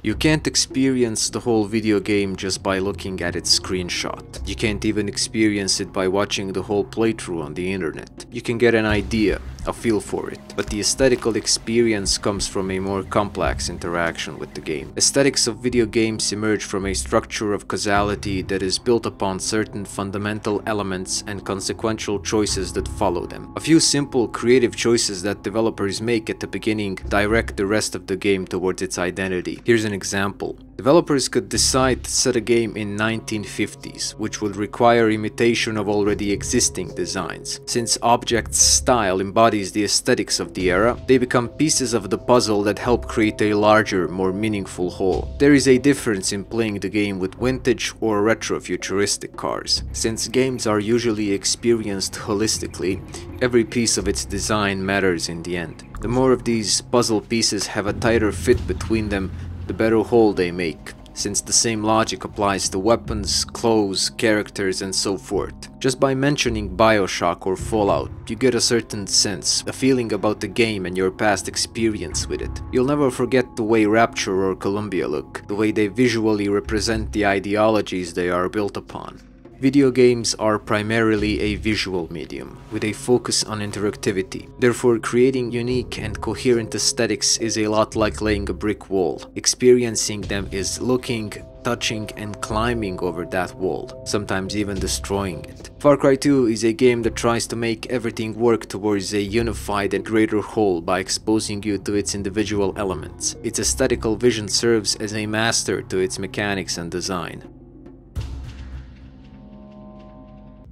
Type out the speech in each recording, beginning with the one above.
You can't experience the whole video game just by looking at its screenshot. You can't even experience it by watching the whole playthrough on the internet. You can get an idea, a feel for it, but the aesthetical experience comes from a more complex interaction with the game. Aesthetics of video games emerge from a structure of causality that is built upon certain fundamental elements and consequential choices that follow them. A few simple creative choices that developers make at the beginning direct the rest of the game towards its identity. Here's an example. Developers could decide to set a game in 1950s, which would require imitation of already existing designs. Since object's style embodies the aesthetics of the era, they become pieces of the puzzle that help create a larger, more meaningful whole. There is a difference in playing the game with vintage or retro-futuristic cars. Since games are usually experienced holistically, every piece of its design matters in the end. The more of these puzzle pieces have a tighter fit between them, the better whole they make, since the same logic applies to weapons, clothes, characters, and so forth. Just by mentioning BioShock or Fallout, you get a certain sense, a feeling about the game and your past experience with it. You'll never forget the way Rapture or Columbia look, the way they visually represent the ideologies they are built upon. Video games are primarily a visual medium, with a focus on interactivity. Therefore, creating unique and coherent aesthetics is a lot like laying a brick wall. Experiencing them is looking, touching, and climbing over that wall, sometimes even destroying it. Far Cry 2 is a game that tries to make everything work towards a unified and greater whole by exposing you to its individual elements. Its aesthetical vision serves as a master to its mechanics and design.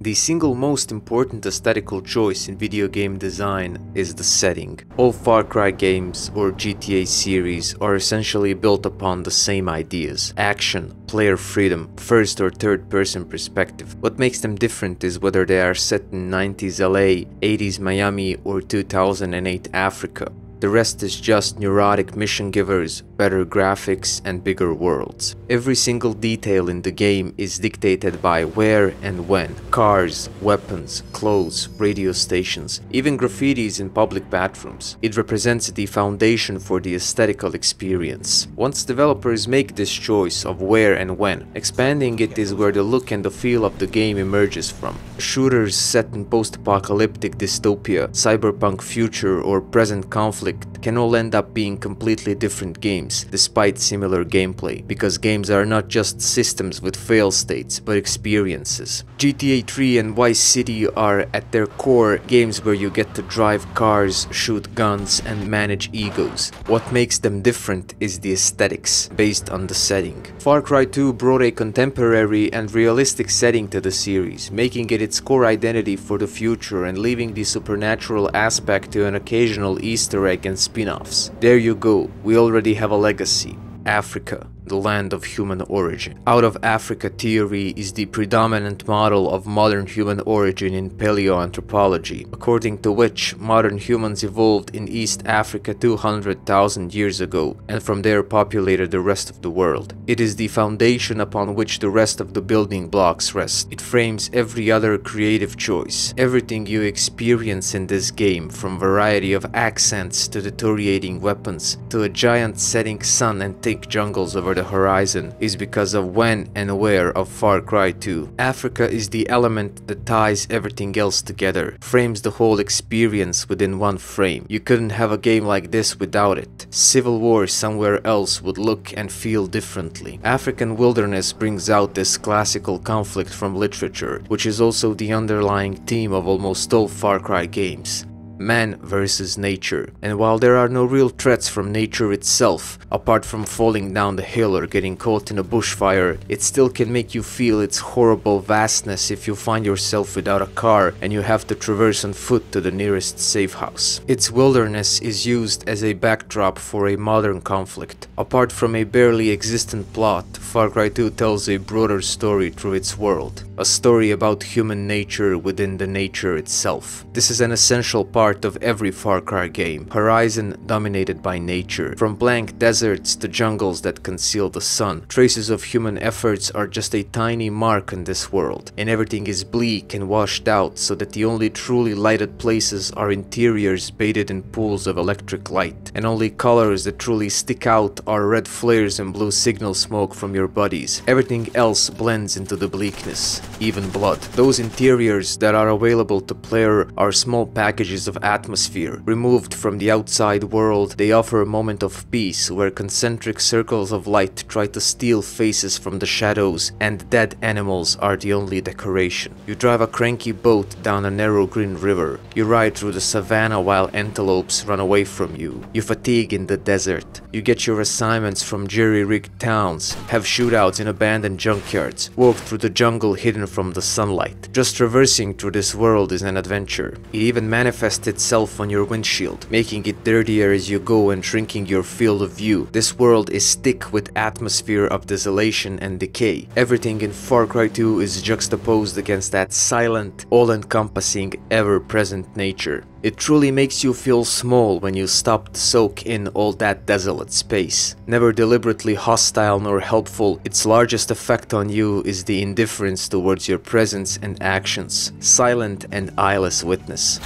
The single most important aesthetical choice in video game design is the setting. All Far Cry games or GTA series are essentially built upon the same ideas: action, player freedom, first or third person perspective. What makes them different is whether they are set in 90s LA, 80s Miami, or 2008 Africa. The rest is just neurotic mission givers, better graphics, and bigger worlds. Every single detail in the game is dictated by where and when. Cars, weapons, clothes, radio stations, even graffitis in public bathrooms. It represents the foundation for the aesthetical experience. Once developers make this choice of where and when, expanding it is where the look and the feel of the game emerges from. Shooters set in post-apocalyptic dystopia, cyberpunk future, or present conflict can all end up being completely different games, despite similar gameplay, because games are not just systems with fail states, but experiences. GTA 3 and Vice City are, at their core, games where you get to drive cars, shoot guns, and manage egos. What makes them different is the aesthetics, based on the setting. Far Cry 2 brought a contemporary and realistic setting to the series, making it its core identity for the future and leaving the supernatural aspect to an occasional Easter egg and spin-offs. There you go, we already have a legacy. Africa, the land of human origin. Out of Africa theory is the predominant model of modern human origin in paleoanthropology, according to which modern humans evolved in East Africa 200,000 years ago, and from there populated the rest of the world. It is the foundation upon which the rest of the building blocks rest. It frames every other creative choice. Everything you experience in this game, from variety of accents to deteriorating weapons, to a giant setting sun and thick jungles over the horizon, is because of when and where of Far Cry 2. Africa is the element that ties everything else together, frames the whole experience within one frame. You couldn't have a game like this without it. Civil war somewhere else would look and feel differently. African wilderness brings out this classical conflict from literature, which is also the underlying theme of almost all Far Cry games. Man versus nature. And while there are no real threats from nature itself, apart from falling down the hill or getting caught in a bushfire, it still can make you feel its horrible vastness if you find yourself without a car and you have to traverse on foot to the nearest safe house. Its wilderness is used as a backdrop for a modern conflict. Apart from a barely existent plot, Far Cry 2 tells a broader story through its world. A story about human nature within the nature itself. This is an essential part heart of every Far Cry game. Horizon dominated by nature. From blank deserts to jungles that conceal the sun, traces of human efforts are just a tiny mark in this world, and everything is bleak and washed out so that the only truly lighted places are interiors bathed in pools of electric light, and only colors that truly stick out are red flares and blue signal smoke from your bodies. Everything else blends into the bleakness, even blood. Those interiors that are available to player are small packages of atmosphere. Removed from the outside world, they offer a moment of peace where concentric circles of light try to steal faces from the shadows, and dead animals are the only decoration. You drive a cranky boat down a narrow green river. You ride through the savannah while antelopes run away from you. You fatigue in the desert. You get your assignments from jerry-rigged towns, have shootouts in abandoned junkyards, walk through the jungle hidden from the sunlight. Just traversing through this world is an adventure. It even manifests itself on your windshield, making it dirtier as you go and shrinking your field of view. This world is thick with atmosphere of desolation and decay. Everything in Far Cry 2 is juxtaposed against that silent, all-encompassing, ever-present nature. It truly makes you feel small when you stop to soak in all that desolate space. Never deliberately hostile nor helpful, its largest effect on you is the indifference towards your presence and actions, silent and eyeless witness.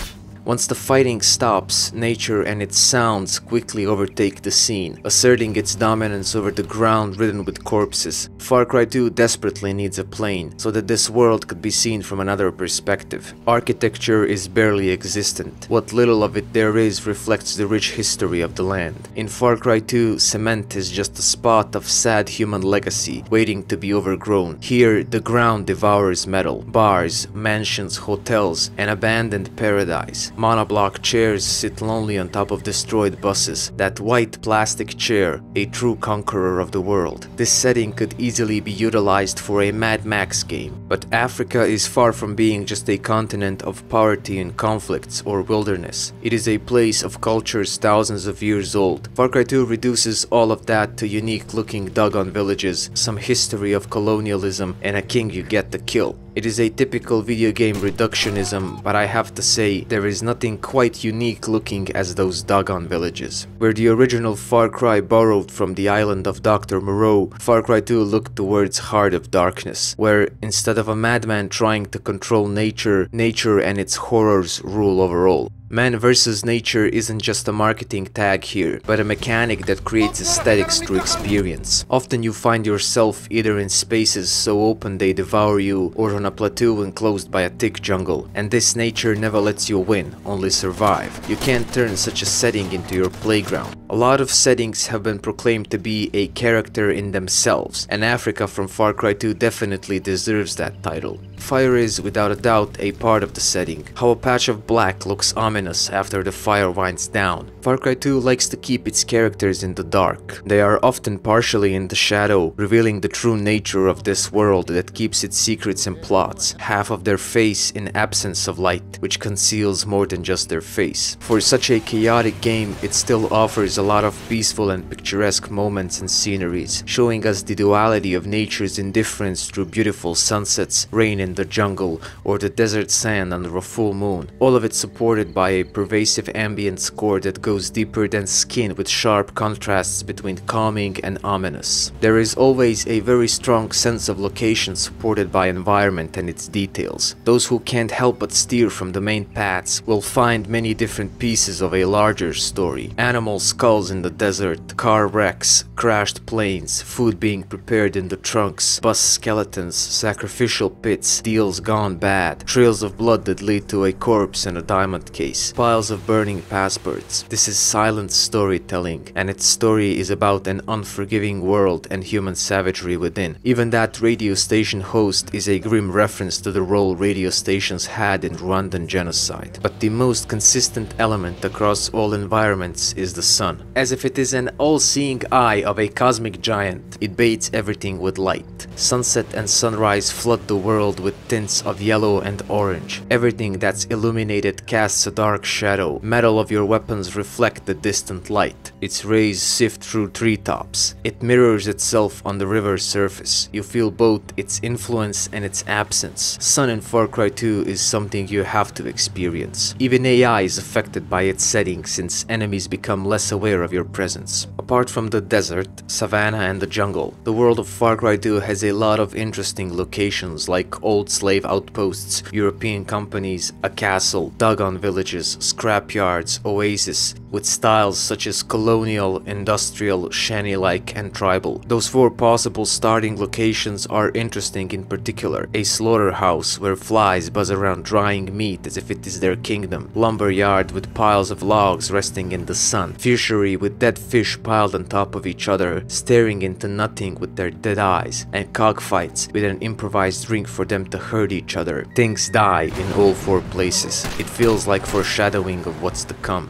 Once the fighting stops, nature and its sounds quickly overtake the scene, asserting its dominance over the ground ridden with corpses. Far Cry 2 desperately needs a plane, so that this world could be seen from another perspective. Architecture is barely existent. What little of it there is reflects the rich history of the land. In Far Cry 2, cement is just a spot of sad human legacy, waiting to be overgrown. Here, the ground devours metal. Bars, mansions, hotels, an abandoned paradise. Monoblock chairs sit lonely on top of destroyed buses. That white plastic chair, a true conqueror of the world. This setting could easily be utilized for a Mad Max game. But Africa is far from being just a continent of poverty and conflicts or wilderness. It is a place of cultures thousands of years old. Far Cry 2 reduces all of that to unique looking dug-on villages, some history of colonialism, and a king you get to kill. It is a typical video game reductionism, but I have to say there is nothing quite unique looking as those dug-on villages. Where the original Far Cry borrowed from the island of Dr. Moreau, Far Cry 2 looked towards Heart of Darkness, where instead of a madman trying to control nature, nature and its horrors rule over all. Man versus nature isn't just a marketing tag here, but a mechanic that creates aesthetics through experience. Often you find yourself either in spaces so open they devour you, or on a plateau enclosed by a thick jungle, and this nature never lets you win, only survive. You can't turn such a setting into your playground. A lot of settings have been proclaimed to be a character in themselves, and Africa from Far Cry 2 definitely deserves that title. Fire is, without a doubt, a part of the setting. How a patch of black looks ominous after the fire winds down. Far Cry 2 likes to keep its characters in the dark. They are often partially in the shadow, revealing the true nature of this world that keeps its secrets and plots. Half of their face in absence of light, which conceals more than just their face. For such a chaotic game, it still offers a lot of peaceful and picturesque moments and sceneries, showing us the duality of nature's indifference through beautiful sunsets, rain in the jungle, or the desert sand under a full moon. All of it supported by a pervasive ambient score that goes deeper than skin, with sharp contrasts between calming and ominous. There is always a very strong sense of location supported by environment and its details. Those who can't help but steer from the main paths will find many different pieces of a larger story. Animal skulls in the desert, car wrecks, crashed planes, food being prepared in the trunks, bus skeletons, sacrificial pits, deals gone bad, trails of blood that lead to a corpse and a diamond case, piles of burning passports. This is silent storytelling, and its story is about an unforgiving world and human savagery within. Even that radio station host is a grim reference to the role radio stations had in Rwandan genocide. But the most consistent element across all environments is the sun. As if it is an all-seeing eye of a cosmic giant, it bathes everything with light. Sunset and sunrise flood the world with tints of yellow and orange. Everything that's illuminated casts a dark shadow. Metal of your weapons reflect the distant light. Its rays sift through treetops. It mirrors itself on the river's surface. You feel both its influence and its absence. Sun in Far Cry 2 is something you have to experience. Even AI is affected by its setting since enemies become less aware of your presence. Apart from the desert, savanna and the jungle, the world of Far Cry 2 has a lot of interesting locations like old slave outposts, European companies, a castle, dug-on villages, scrapyards, oasis, with styles such as colonial, industrial, shanty-like and tribal. Those 4 possible starting locations are interesting in particular. A slaughterhouse where flies buzz around drying meat as if it is their kingdom. Lumberyard with piles of logs resting in the sun. Fishery with dead fish piled on top of each other, staring into nothing with their dead eyes. And cockfights with an improvised ring for them to hurt each other. Things die in all 4 places. It feels like foreshadowing of what's to come.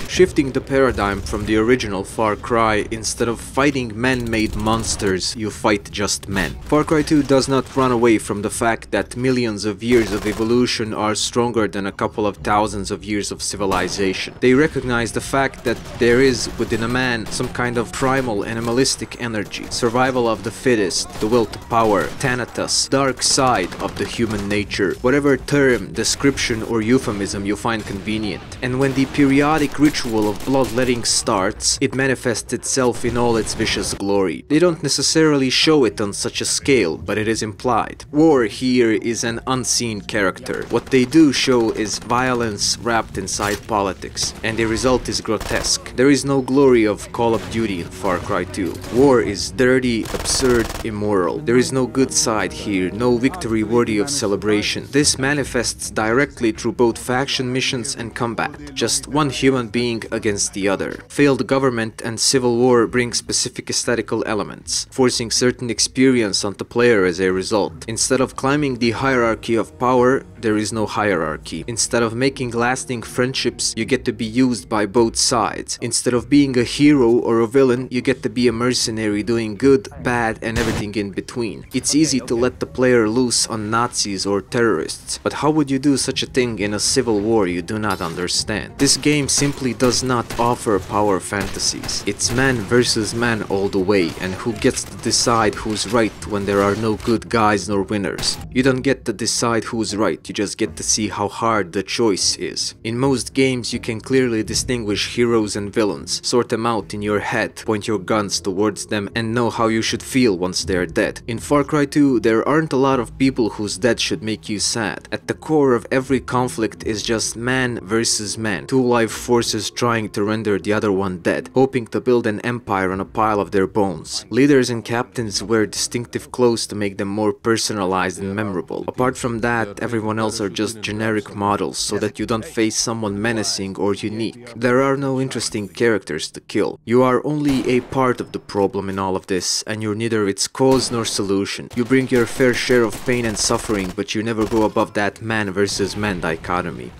Shifting the paradigm from the original Far Cry, instead of fighting man-made monsters, you fight just men. Far Cry 2 does not run away from the fact that millions of years of evolution are stronger than a couple of thousands of years of civilization. They recognize the fact that there is within a man some kind of primal animalistic energy, survival of the fittest, the will to power, Thanatos, dark side of the human nature, whatever term, description or euphemism you find convenient. And when the periodic ritual of bloodletting starts, it manifests itself in all its vicious glory. They don't necessarily show it on such a scale, but it is implied. War here is an unseen character. What they do show is violence wrapped inside politics, and the result is grotesque. There is no glory of Call of Duty in Far Cry 2. War is dirty, absurd, immoral. There is no good side here, no victory worthy of celebration. This manifests directly through both faction missions and combat. Just one human being against the other. Failed government and civil war bring specific aesthetical elements, forcing certain experience on the player as a result. Instead of climbing the hierarchy of power, there is no hierarchy. Instead of making lasting friendships, you get to be used by both sides. Instead of being a hero or a villain, you get to be a mercenary doing good, bad, and everything in between. It's easy to let the player loose on Nazis or terrorists, but how would you do such a thing in a civil war you do not understand? This game simply does not offer power fantasies. It's man versus man all the way, and who gets to decide who's right when there are no good guys nor winners. You don't get to decide who's right, you just get to see how hard the choice is. In most games you can clearly distinguish heroes and villains, sort them out in your head, point your guns towards them and know how you should feel once they're dead. In Far Cry 2 there aren't a lot of people whose death should make you sad. At the core of every conflict is just man versus man, 2 life forces trying to render the other one dead, hoping to build an empire on a pile of their bones. Leaders and captains wear distinctive clothes to make them more personalized and memorable. Apart from that, everyone else are just generic models so that you don't face someone menacing or unique. There are no interesting characters to kill. You are only a part of the problem in all of this, and you're neither its cause nor solution. You bring your fair share of pain and suffering, but you never go above that man versus man dichotomy.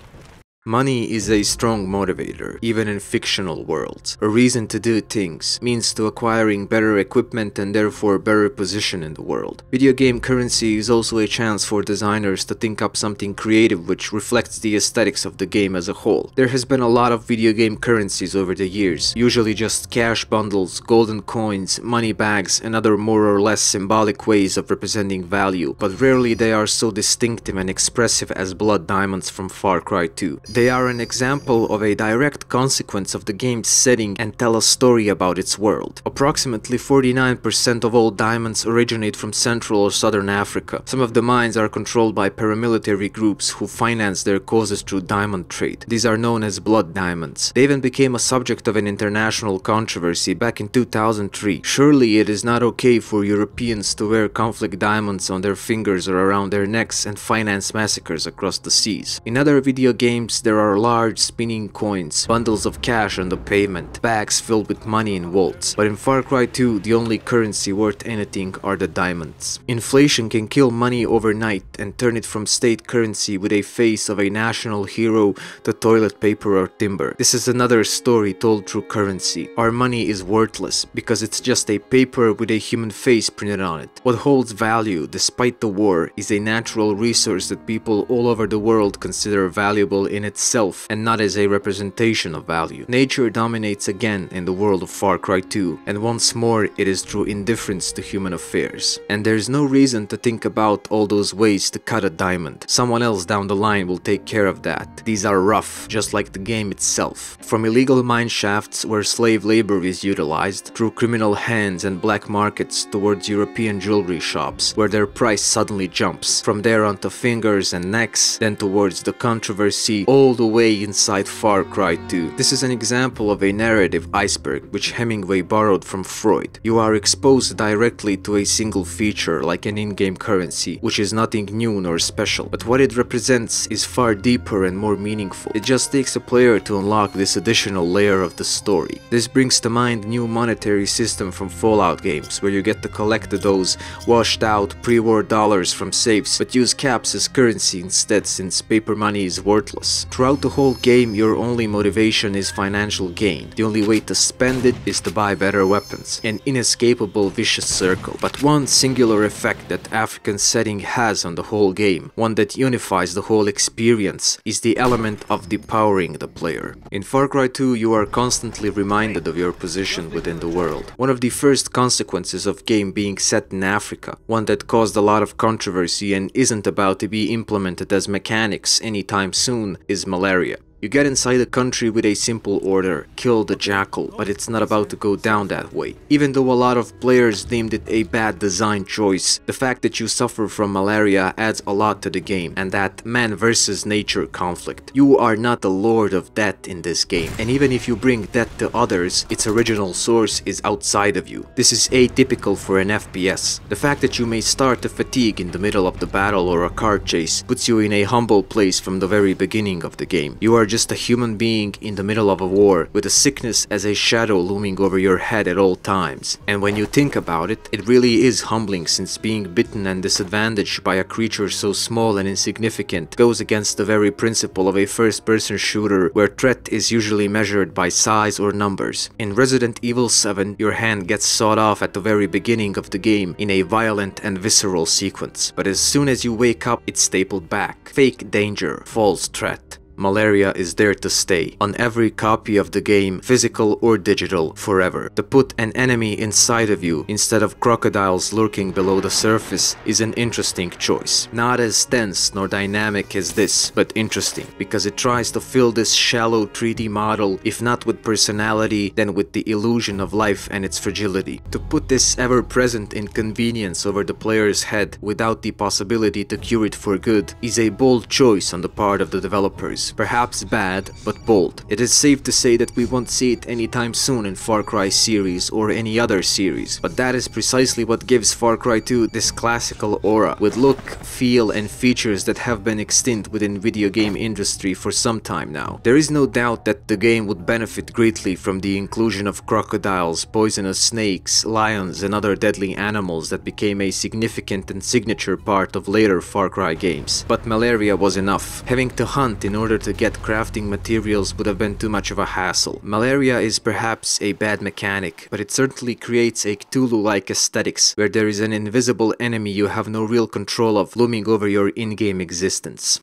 Money is a strong motivator, even in fictional worlds. A reason to do things, means to acquiring better equipment and therefore better position in the world. Video game currency is also a chance for designers to think up something creative which reflects the aesthetics of the game as a whole. There has been a lot of video game currencies over the years, usually just cash bundles, golden coins, money bags, and other more or less symbolic ways of representing value, but rarely they are so distinctive and expressive as blood diamonds from Far Cry 2. They are an example of a direct consequence of the game's setting and tell a story about its world. Approximately 49% of all diamonds originate from Central or Southern Africa. Some of the mines are controlled by paramilitary groups who finance their causes through diamond trade. These are known as blood diamonds. They even became a subject of an international controversy back in 2003. Surely it is not okay for Europeans to wear conflict diamonds on their fingers or around their necks and finance massacres across the seas. In other video games, there are large spinning coins, bundles of cash on the pavement, bags filled with money in vaults. But in Far Cry 2, the only currency worth anything are the diamonds. Inflation can kill money overnight and turn it from state currency with a face of a national hero to toilet paper or timber. This is another story told through currency. Our money is worthless because it's just a paper with a human face printed on it. What holds value despite the war is a natural resource that people all over the world consider valuable in itself and not as a representation of value. Nature dominates again in the world of Far Cry 2, and once more it is through indifference to human affairs. And there's no reason to think about all those ways to cut a diamond. Someone else down the line will take care of that. These are rough, just like the game itself. From illegal mine shafts where slave labor is utilized, through criminal hands and black markets towards European jewelry shops, where their price suddenly jumps. From there onto fingers and necks, then towards the controversy, all the way inside Far Cry 2. This is an example of a narrative iceberg which Hemingway borrowed from Freud. You are exposed directly to a single feature like an in-game currency, which is nothing new nor special, but what it represents is far deeper and more meaningful. It just takes a player to unlock this additional layer of the story. This brings to mind new monetary system from Fallout games, where you get to collect those washed out pre-war dollars from safes, but use caps as currency instead since paper money is worthless. Throughout the whole game, your only motivation is financial gain. The only way to spend it is to buy better weapons. An inescapable vicious circle. But one singular effect that African setting has on the whole game, one that unifies the whole experience, is the element of depowering the player. In Far Cry 2, you are constantly reminded of your position within the world. One of the first consequences of game being set in Africa, one that caused a lot of controversy and isn't about to be implemented as mechanics anytime soon, is malaria. You get inside a country with a simple order, kill the Jackal, but it's not about to go down that way. Even though a lot of players deemed it a bad design choice, the fact that you suffer from malaria adds a lot to the game, and that man versus nature conflict. You are not the lord of death in this game, and even if you bring death to others, its original source is outside of you. This is atypical for an FPS. The fact that you may start to fatigue in the middle of the battle or a car chase puts you in a humble place from the very beginning of the game. You are just a human being in the middle of a war, with a sickness as a shadow looming over your head at all times. And when you think about it, it really is humbling, since being bitten and disadvantaged by a creature so small and insignificant goes against the very principle of a first-person shooter where threat is usually measured by size or numbers. In Resident Evil 7, your hand gets sawed off at the very beginning of the game in a violent and visceral sequence, but as soon as you wake up, it's stapled back. Fake danger, false threat. Malaria is there to stay, on every copy of the game, physical or digital, forever. To put an enemy inside of you instead of crocodiles lurking below the surface is an interesting choice. Not as dense nor dynamic as this, but interesting, because it tries to fill this shallow 3D model, if not with personality, then with the illusion of life and its fragility. To put this ever-present inconvenience over the player's head without the possibility to cure it for good is a bold choice on the part of the developers. Perhaps bad, but bold. It is safe to say that we won't see it anytime soon in Far Cry series or any other series, but that is precisely what gives Far Cry 2 this classical aura, with look, feel and features that have been extinct within video game industry for some time now. There is no doubt that the game would benefit greatly from the inclusion of crocodiles, poisonous snakes, lions and other deadly animals that became a significant and signature part of later Far Cry games. But malaria was enough. Having to hunt in order to get crafting materials would have been too much of a hassle. Malaria is perhaps a bad mechanic, but it certainly creates a Cthulhu-like aesthetics, where there is an invisible enemy you have no real control of looming over your in-game existence.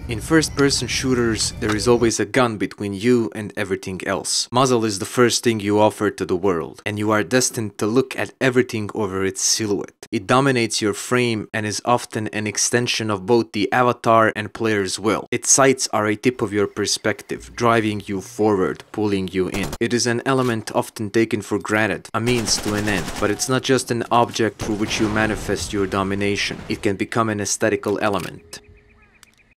In first-person shooters, there is always a gun between you and everything else. Muzzle is the first thing you offer to the world, and you are destined to look at everything over its silhouette. It dominates your frame and is often an extension of both the avatar and player's will. Its sights are a tip of your perspective, driving you forward, pulling you in. It is an element often taken for granted, a means to an end, but it's not just an object through which you manifest your domination. It can become an aesthetical element.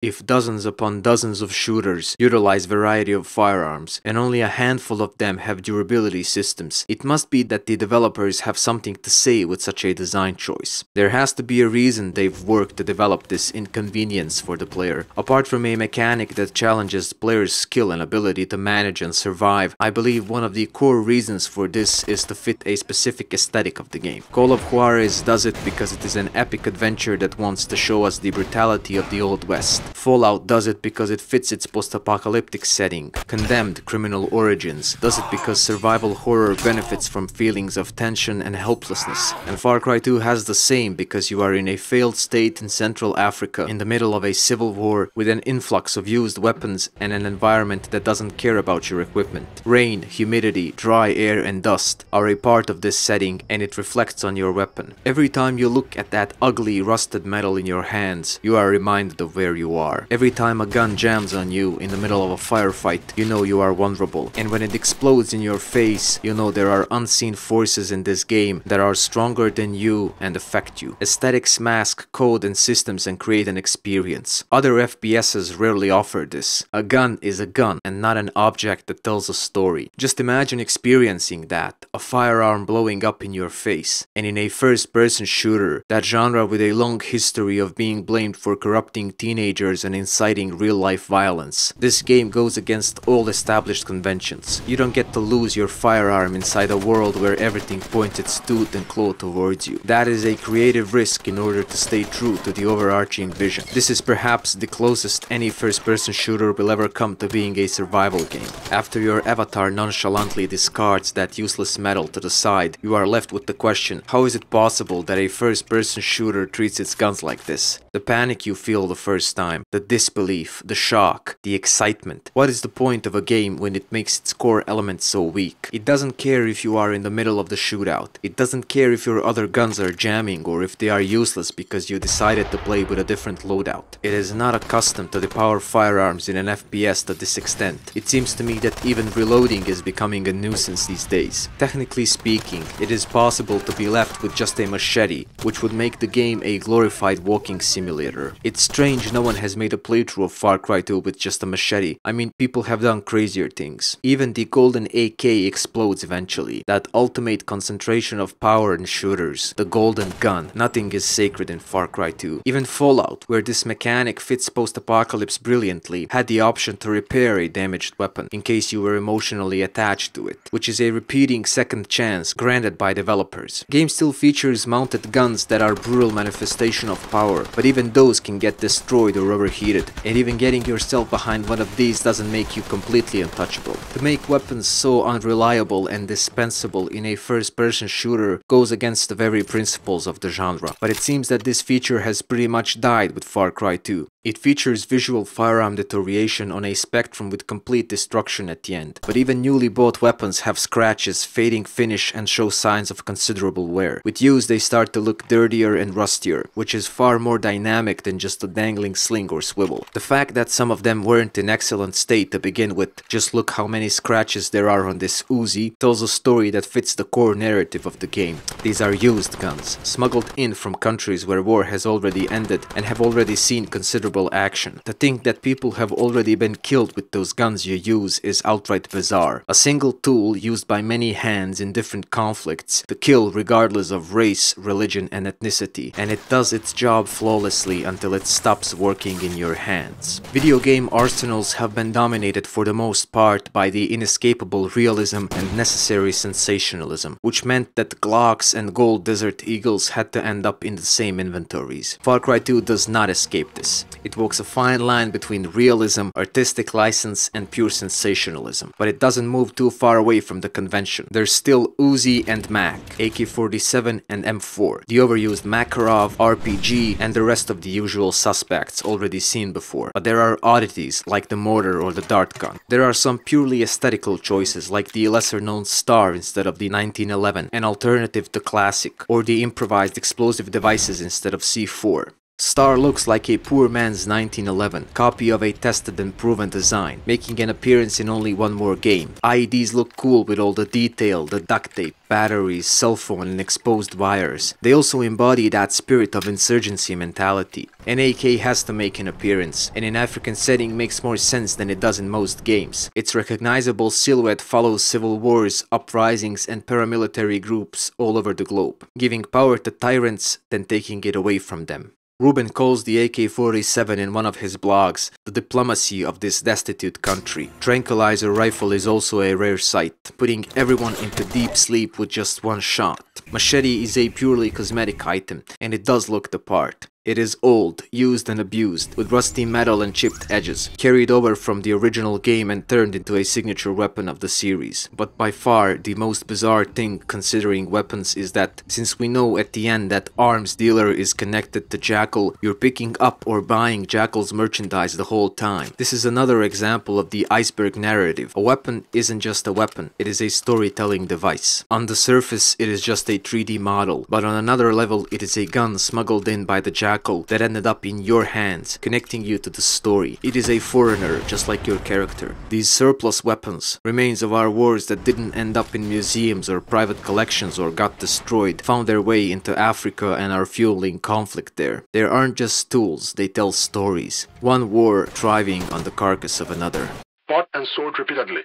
If dozens upon dozens of shooters utilize variety of firearms, and only a handful of them have durability systems, it must be that the developers have something to say with such a design choice. There has to be a reason they've worked to develop this inconvenience for the player. Apart from a mechanic that challenges players' skill and ability to manage and survive, I believe one of the core reasons for this is to fit a specific aesthetic of the game. Call of Juarez does it because it is an epic adventure that wants to show us the brutality of the Old West. Fallout does it because it fits its post-apocalyptic setting. Condemned Criminal Origins does it because survival horror benefits from feelings of tension and helplessness. And Far Cry 2 has the same because you are in a failed state in Central Africa in the middle of a civil war with an influx of used weapons and an environment that doesn't care about your equipment. Rain, humidity, dry air and dust are a part of this setting, and it reflects on your weapon. Every time you look at that ugly rusted metal in your hands, you are reminded of where you are. Every time a gun jams on you in the middle of a firefight, you know you are vulnerable. And when it explodes in your face, you know there are unseen forces in this game that are stronger than you and affect you. Aesthetics mask code and systems and create an experience. Other FPSs rarely offer this. A gun is a gun and not an object that tells a story. Just imagine experiencing that, a firearm blowing up in your face. And in a first-person shooter, that genre with a long history of being blamed for corrupting teenagers and inciting real-life violence. This game goes against all established conventions. You don't get to lose your firearm inside a world where everything points its tooth and claw towards you. That is a creative risk in order to stay true to the overarching vision. This is perhaps the closest any first-person shooter will ever come to being a survival game. After your avatar nonchalantly discards that useless metal to the side, you are left with the question, how is it possible that a first-person shooter treats its guns like this? The panic you feel the first time, the disbelief, the shock, the excitement. What is the point of a game when it makes its core elements so weak? It doesn't care if you are in the middle of the shootout. It doesn't care if your other guns are jamming or if they are useless because you decided to play with a different loadout. It is not accustomed to depower firearms in an FPS to this extent. It seems to me that even reloading is becoming a nuisance these days. Technically speaking, it is possible to be left with just a machete, which would make the game a glorified walking simulator. It's strange no one has made a playthrough of Far Cry 2 with just a machete. I mean, people have done crazier things. Even the golden AK explodes eventually. That ultimate concentration of power in shooters. The golden gun. Nothing is sacred in Far Cry 2. Even Fallout, where this mechanic fits post-apocalypse brilliantly, had the option to repair a damaged weapon in case you were emotionally attached to it, which is a repeating second chance granted by developers. Game still features mounted guns that are brutal manifestation of power, but even those can get destroyed or overheated, and even getting yourself behind one of these doesn't make you completely untouchable. To make weapons so unreliable and dispensable in a first-person shooter goes against the very principles of the genre, but it seems that this feature has pretty much died with Far Cry 2. It features visual firearm deterioration on a spectrum with complete destruction at the end, but even newly bought weapons have scratches, fading finish and show signs of considerable wear. With use they start to look dirtier and rustier, which is far more dynamic than just a dangling sling or swivel. The fact that some of them weren't in excellent state to begin with, just look how many scratches there are on this Uzi, tells a story that fits the core narrative of the game. These are used guns, smuggled in from countries where war has already ended and have already seen considerable action. To think that people have already been killed with those guns you use is outright bizarre. A single tool used by many hands in different conflicts to kill regardless of race, religion and ethnicity, and it does its job flawlessly until it stops working in your hands. Video game arsenals have been dominated for the most part by the inescapable realism and necessary sensationalism, which meant that Glocks and Gold Desert Eagles had to end up in the same inventories. Far Cry 2 does not escape this. It walks a fine line between realism, artistic license, and pure sensationalism, but it doesn't move too far away from the convention. There's still Uzi and Mac, AK-47 and M4, the overused Makarov, RPG, and the rest of the usual suspects already seen before. But there are oddities like the mortar or the dart gun. There are some purely aesthetical choices like the lesser-known Star instead of the 1911, an alternative to Classic, or the improvised explosive devices instead of C4. Star looks like a poor man's 1911, copy of a tested and proven design, making an appearance in only one more game. IEDs look cool with all the detail, the duct tape, batteries, cell phone and exposed wires. They also embody that spirit of insurgency mentality. An AK has to make an appearance, and in African setting makes more sense than it does in most games. Its recognizable silhouette follows civil wars, uprisings and paramilitary groups all over the globe, giving power to tyrants, then taking it away from them. Ruben calls the AK-47 in one of his blogs the diplomacy of this destitute country. Tranquilizer rifle is also a rare sight, putting everyone into deep sleep with just one shot. Machete is a purely cosmetic item, and it does look the part. It is old, used and abused, with rusty metal and chipped edges, carried over from the original game and turned into a signature weapon of the series. But by far, the most bizarre thing considering weapons is that, since we know at the end that arms dealer is connected to Jackal, you're picking up or buying Jackal's merchandise the whole time. This is another example of the iceberg narrative. A weapon isn't just a weapon, it is a storytelling device. On the surface, it is just a 3D model, but on another level, it is a gun smuggled in by the Jackal that ended up in your hands, connecting you to the story. It is a foreigner, just like your character. These surplus weapons, remains of our wars that didn't end up in museums or private collections or got destroyed, found their way into Africa and are fueling conflict there. They aren't just tools, they tell stories. One war thriving on the carcass of another. Bought and sold repeatedly.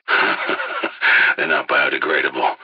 They're not biodegradable.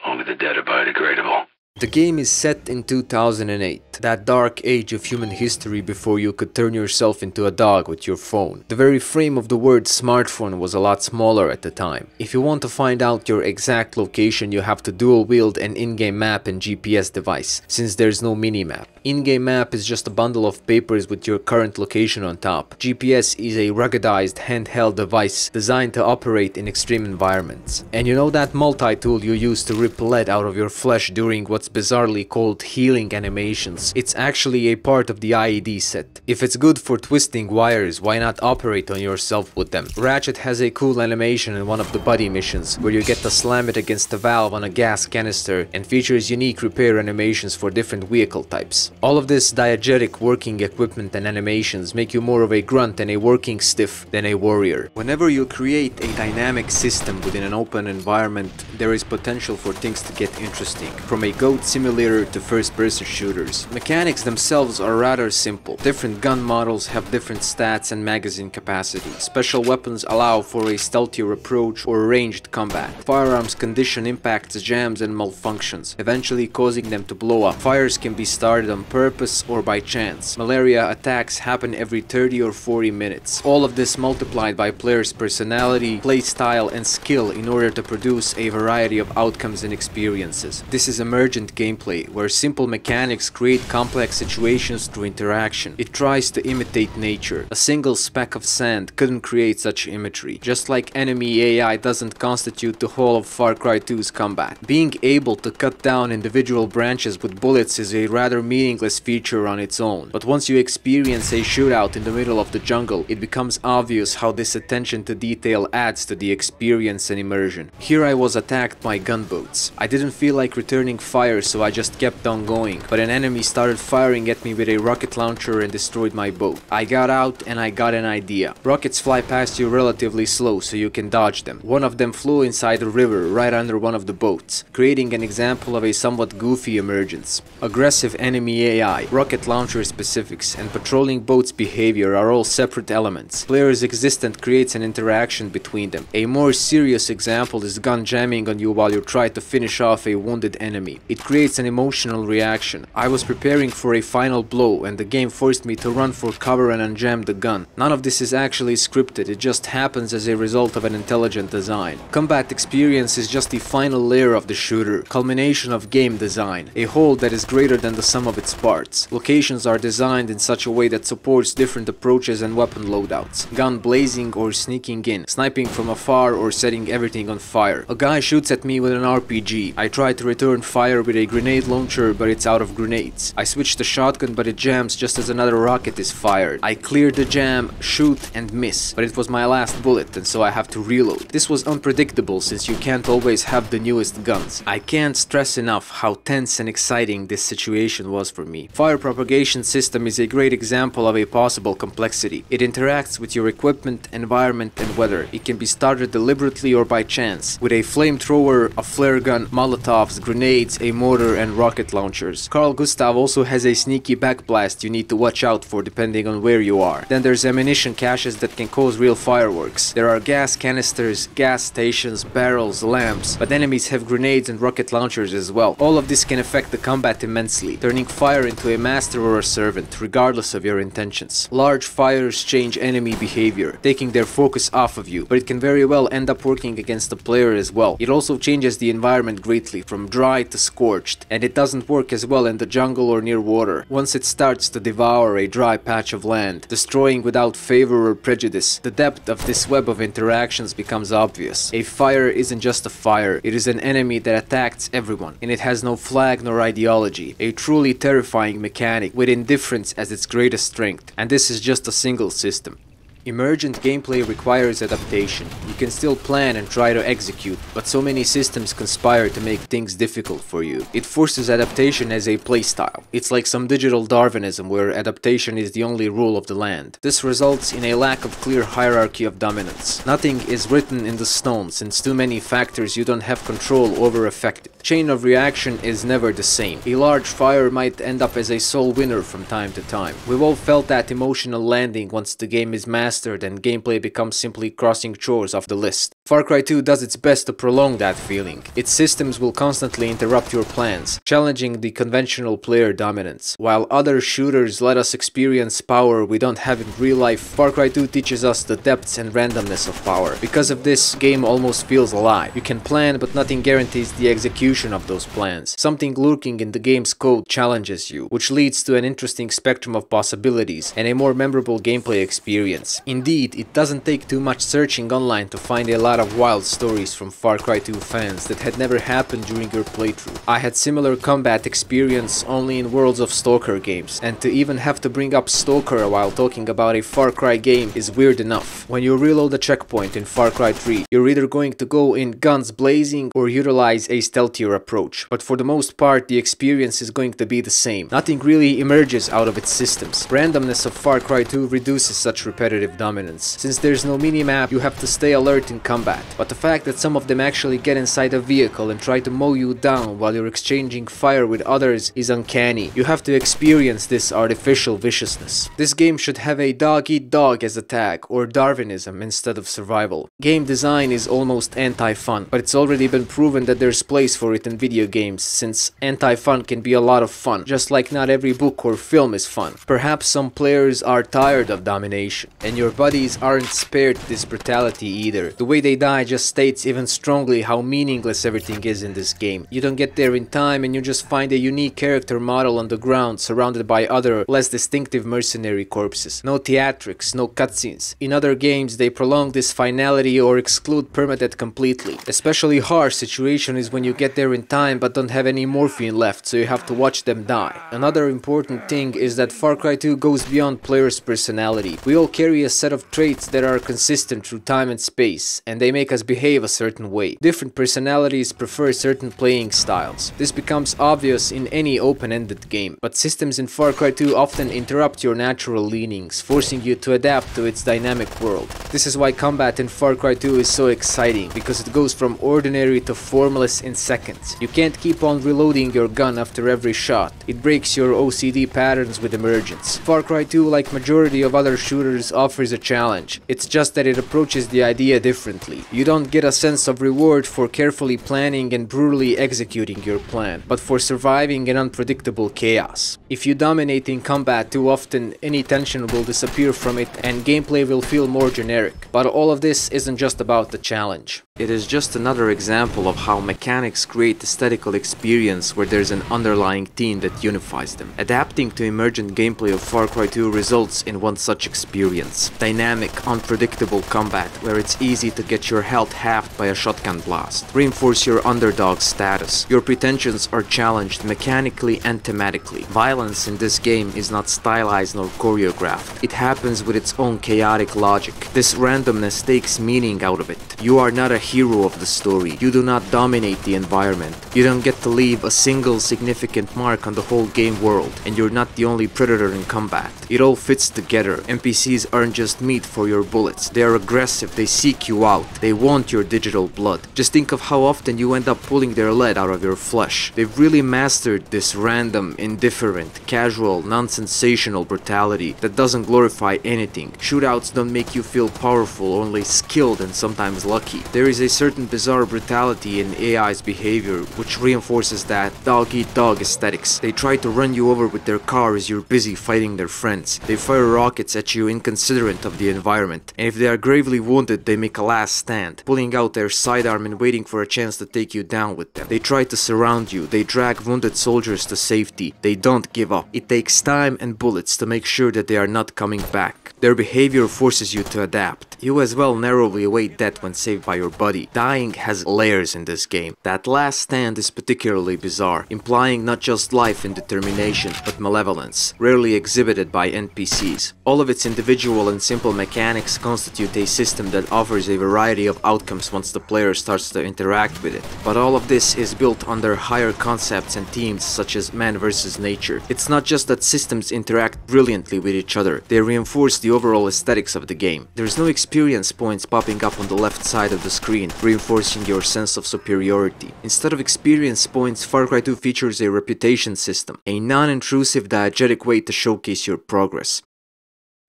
Only the dead are biodegradable. The game is set in 2008, that dark age of human history before you could turn yourself into a dog with your phone. The very frame of the word smartphone was a lot smaller at the time. If you want to find out your exact location, you have to dual wield an in-game map and GPS device, since there's no minimap. In-game map is just a bundle of papers with your current location on top. GPS is a ruggedized handheld device designed to operate in extreme environments. And you know that multi-tool you use to rip lead out of your flesh during what's bizarrely called healing animations? It's actually a part of the IED set. If it's good for twisting wires, why not operate on yourself with them? Ratchet has a cool animation in one of the buddy missions, where you get to slam it against a valve on a gas canister, and features unique repair animations for different vehicle types. All of this diegetic working equipment and animations make you more of a grunt and a working stiff than a warrior. Whenever you create a dynamic system within an open environment, there is potential for things to get interesting, from a goat simulator to first-person shooters. Mechanics themselves are rather simple. Different gun models have different stats and magazine capacity. Special weapons allow for a stealthier approach or ranged combat. Firearms condition impacts jams and malfunctions, eventually causing them to blow up. Fires can be started on purpose or by chance. Malaria attacks happen every 30 or 40 minutes. All of this multiplied by players' personality, playstyle and skill in order to produce a variety of outcomes and experiences. This is emergent gameplay, where simple mechanics create complex situations through interaction. It tries to imitate nature. A single speck of sand couldn't create such imagery, just like enemy AI doesn't constitute the whole of Far Cry 2's combat. Being able to cut down individual branches with bullets is a rather meaningless feature on its own, but once you experience a shootout in the middle of the jungle, it becomes obvious how this attention to detail adds to the experience and immersion. Here I was attacked by gunboats. I didn't feel like returning fire, so I just kept on going, but an enemy started firing at me with a rocket launcher and destroyed my boat. I got out and I got an idea. Rockets fly past you relatively slow, so you can dodge them. One of them flew inside the river right under one of the boats, creating an example of a somewhat goofy emergence. Aggressive enemy AI, rocket launcher specifics, and patrolling boats' behavior are all separate elements. Player's existence creates an interaction between them. A more serious example is gun jamming on you while you try to finish off a wounded enemy. It creates an emotional reaction. I was preparing for a final blow and the game forced me to run for cover and unjam the gun. None of this is actually scripted, it just happens as a result of an intelligent design. Combat experience is just the final layer of the shooter, culmination of game design, a whole that is greater than the sum of its parts. Locations are designed in such a way that supports different approaches and weapon loadouts. Gun blazing or sneaking in, sniping from afar or setting everything on fire. A guy shoots at me with an RPG. I try to return fire with a grenade launcher, but it's out of grenades. I switch to shotgun, but it jams just as another rocket is fired. I clear the jam, shoot and miss, but it was my last bullet and so I have to reload. This was unpredictable since you can't always have the newest guns. I can't stress enough how tense and exciting this situation was for me. me. Fire propagation system is a great example of a possible complexity. It interacts with your equipment, environment, and weather. It can be started deliberately or by chance, with a flamethrower, a flare gun, molotovs, grenades, a mortar, and rocket launchers. Carl Gustav also has a sneaky backblast you need to watch out for depending on where you are. Then there's ammunition caches that can cause real fireworks. There are gas canisters, gas stations, barrels, lamps, but enemies have grenades and rocket launchers as well. All of this can affect the combat immensely, turning fire into a master or a servant, regardless of your intentions. Large fires change enemy behavior, taking their focus off of you, but it can very well end up working against the player as well. It also changes the environment greatly, from dry to scorched, and it doesn't work as well in the jungle or near water. Once it starts to devour a dry patch of land, destroying without favor or prejudice, the depth of this web of interactions becomes obvious. A fire isn't just a fire, it is an enemy that attacks everyone, and it has no flag nor ideology. A truly terrifying mechanic, with indifference as its greatest strength, and this is just a single system. Emergent gameplay requires adaptation. You can still plan and try to execute, but so many systems conspire to make things difficult for you. It forces adaptation as a playstyle. It's like some digital Darwinism where adaptation is the only rule of the land. This results in a lack of clear hierarchy of dominance. Nothing is written in the stone, since too many factors you don't have control over affect it. Chain of reaction is never the same. A large fire might end up as a sole winner from time to time. We've all felt that emotional landing once the game is mastered and gameplay becomes simply crossing chores off the list. Far Cry 2 does its best to prolong that feeling. Its systems will constantly interrupt your plans, challenging the conventional player dominance. While other shooters let us experience power we don't have in real life, Far Cry 2 teaches us the depths and randomness of power. Because of this, game almost feels alive. You can plan, but nothing guarantees the execution of those plans. Something lurking in the game's code challenges you, which leads to an interesting spectrum of possibilities and a more memorable gameplay experience. Indeed, it doesn't take too much searching online to find a lot of wild stories from Far Cry 2 fans that had never happened during your playthrough. I had similar combat experience only in Worlds of Stalker games, and to even have to bring up Stalker while talking about a Far Cry game is weird enough. When you reload a checkpoint in Far Cry 3, you're either going to go in guns blazing or utilize a stealthier approach, but for the most part the experience is going to be the same. Nothing really emerges out of its systems. Randomness of Far Cry 2 reduces such repetitive dominance. Since there's no minimap, you have to stay alert in combat. But the fact that some of them actually get inside a vehicle and try to mow you down while you're exchanging fire with others is uncanny. You have to experience this artificial viciousness. This game should have a dog eat dog as a tag, or Darwinism instead of survival. Game design is almost anti-fun, but it's already been proven that there's place for it in video games, since anti-fun can be a lot of fun, just like not every book or film is fun. Perhaps some players are tired of domination, and your buddies aren't spared this brutality either. The way they die just states even strongly how meaningless everything is in this game. You don't get there in time and you just find a unique character model on the ground surrounded by other, less distinctive mercenary corpses. No theatrics, no cutscenes. In other games they prolong this finality or exclude permadeath completely. Especially harsh situation is when you get there in time but don't have any morphine left, so you have to watch them die. Another important thing is that Far Cry 2 goes beyond players' personality. We all carry a set of traits that are consistent through time and space, and they make us behave a certain way. Different personalities prefer certain playing styles. This becomes obvious in any open-ended game, but systems in Far Cry 2 often interrupt your natural leanings, forcing you to adapt to its dynamic world. This is why combat in Far Cry 2 is so exciting, because it goes from ordinary to formless in seconds. You can't keep on reloading your gun after every shot. It breaks your OCD patterns with Emergence. Far Cry 2, like majority of other shooters, offers a challenge. It's just that it approaches the idea differently. You don't get a sense of reward for carefully planning and brutally executing your plan, but for surviving in unpredictable chaos. If you dominate in combat too often, any tension will disappear from it and gameplay will feel more generic. But all of this isn't just about the challenge. It is just another example of how mechanics create aesthetical experience where there's an underlying theme that unifies them. Adapting to emergent gameplay of Far Cry 2 results in one such experience. Dynamic, unpredictable combat where it's easy to get your health halved by a shotgun blast. Reinforce your underdog status. Your pretensions are challenged mechanically and thematically. Violence in this game is not stylized nor choreographed. It happens with its own chaotic logic. This This randomness takes meaning out of it. You are not a hero of the story. You do not dominate the environment. You don't get to leave a single significant mark on the whole game world, and you're not the only predator in combat. It all fits together. NPCs aren't just meat for your bullets. They are aggressive, they seek you out, they want your digital blood. Just think of how often you end up pulling their lead out of your flesh. They've really mastered this random, indifferent, casual, non-sensational brutality that doesn't glorify anything. Shootouts don't make you feel powerful, only skilled and sometimes lucky. There is a certain bizarre brutality in AI's behavior which reinforces that dog-eat-dog aesthetics. They try to run you over with their car as you're busy fighting their friends. They fire rockets at you inconsiderate of the environment, and if they are gravely wounded, they make a last stand, pulling out their sidearm and waiting for a chance to take you down with them. They try to surround you, they drag wounded soldiers to safety, they don't give up. It takes time and bullets to make sure that they are not coming back. Their behavior forces you to adapt. You as well narrowly await death when saved by your buddy. Dying has layers in this game. That last stand is particularly bizarre, implying not just life and determination, but malevolence, rarely exhibited by NPCs. All of its individual and simple mechanics constitute a system that offers a variety of outcomes once the player starts to interact with it. But all of this is built under higher concepts and themes such as man versus nature. It's not just that systems interact brilliantly with each other, they reinforce the overall aesthetics of the game. There's no experience points popping up on the left side of the screen, reinforcing your sense of superiority. Instead of experience points, Far Cry 2 features a reputation system, a non-intrusive diegetic way to showcase your progress.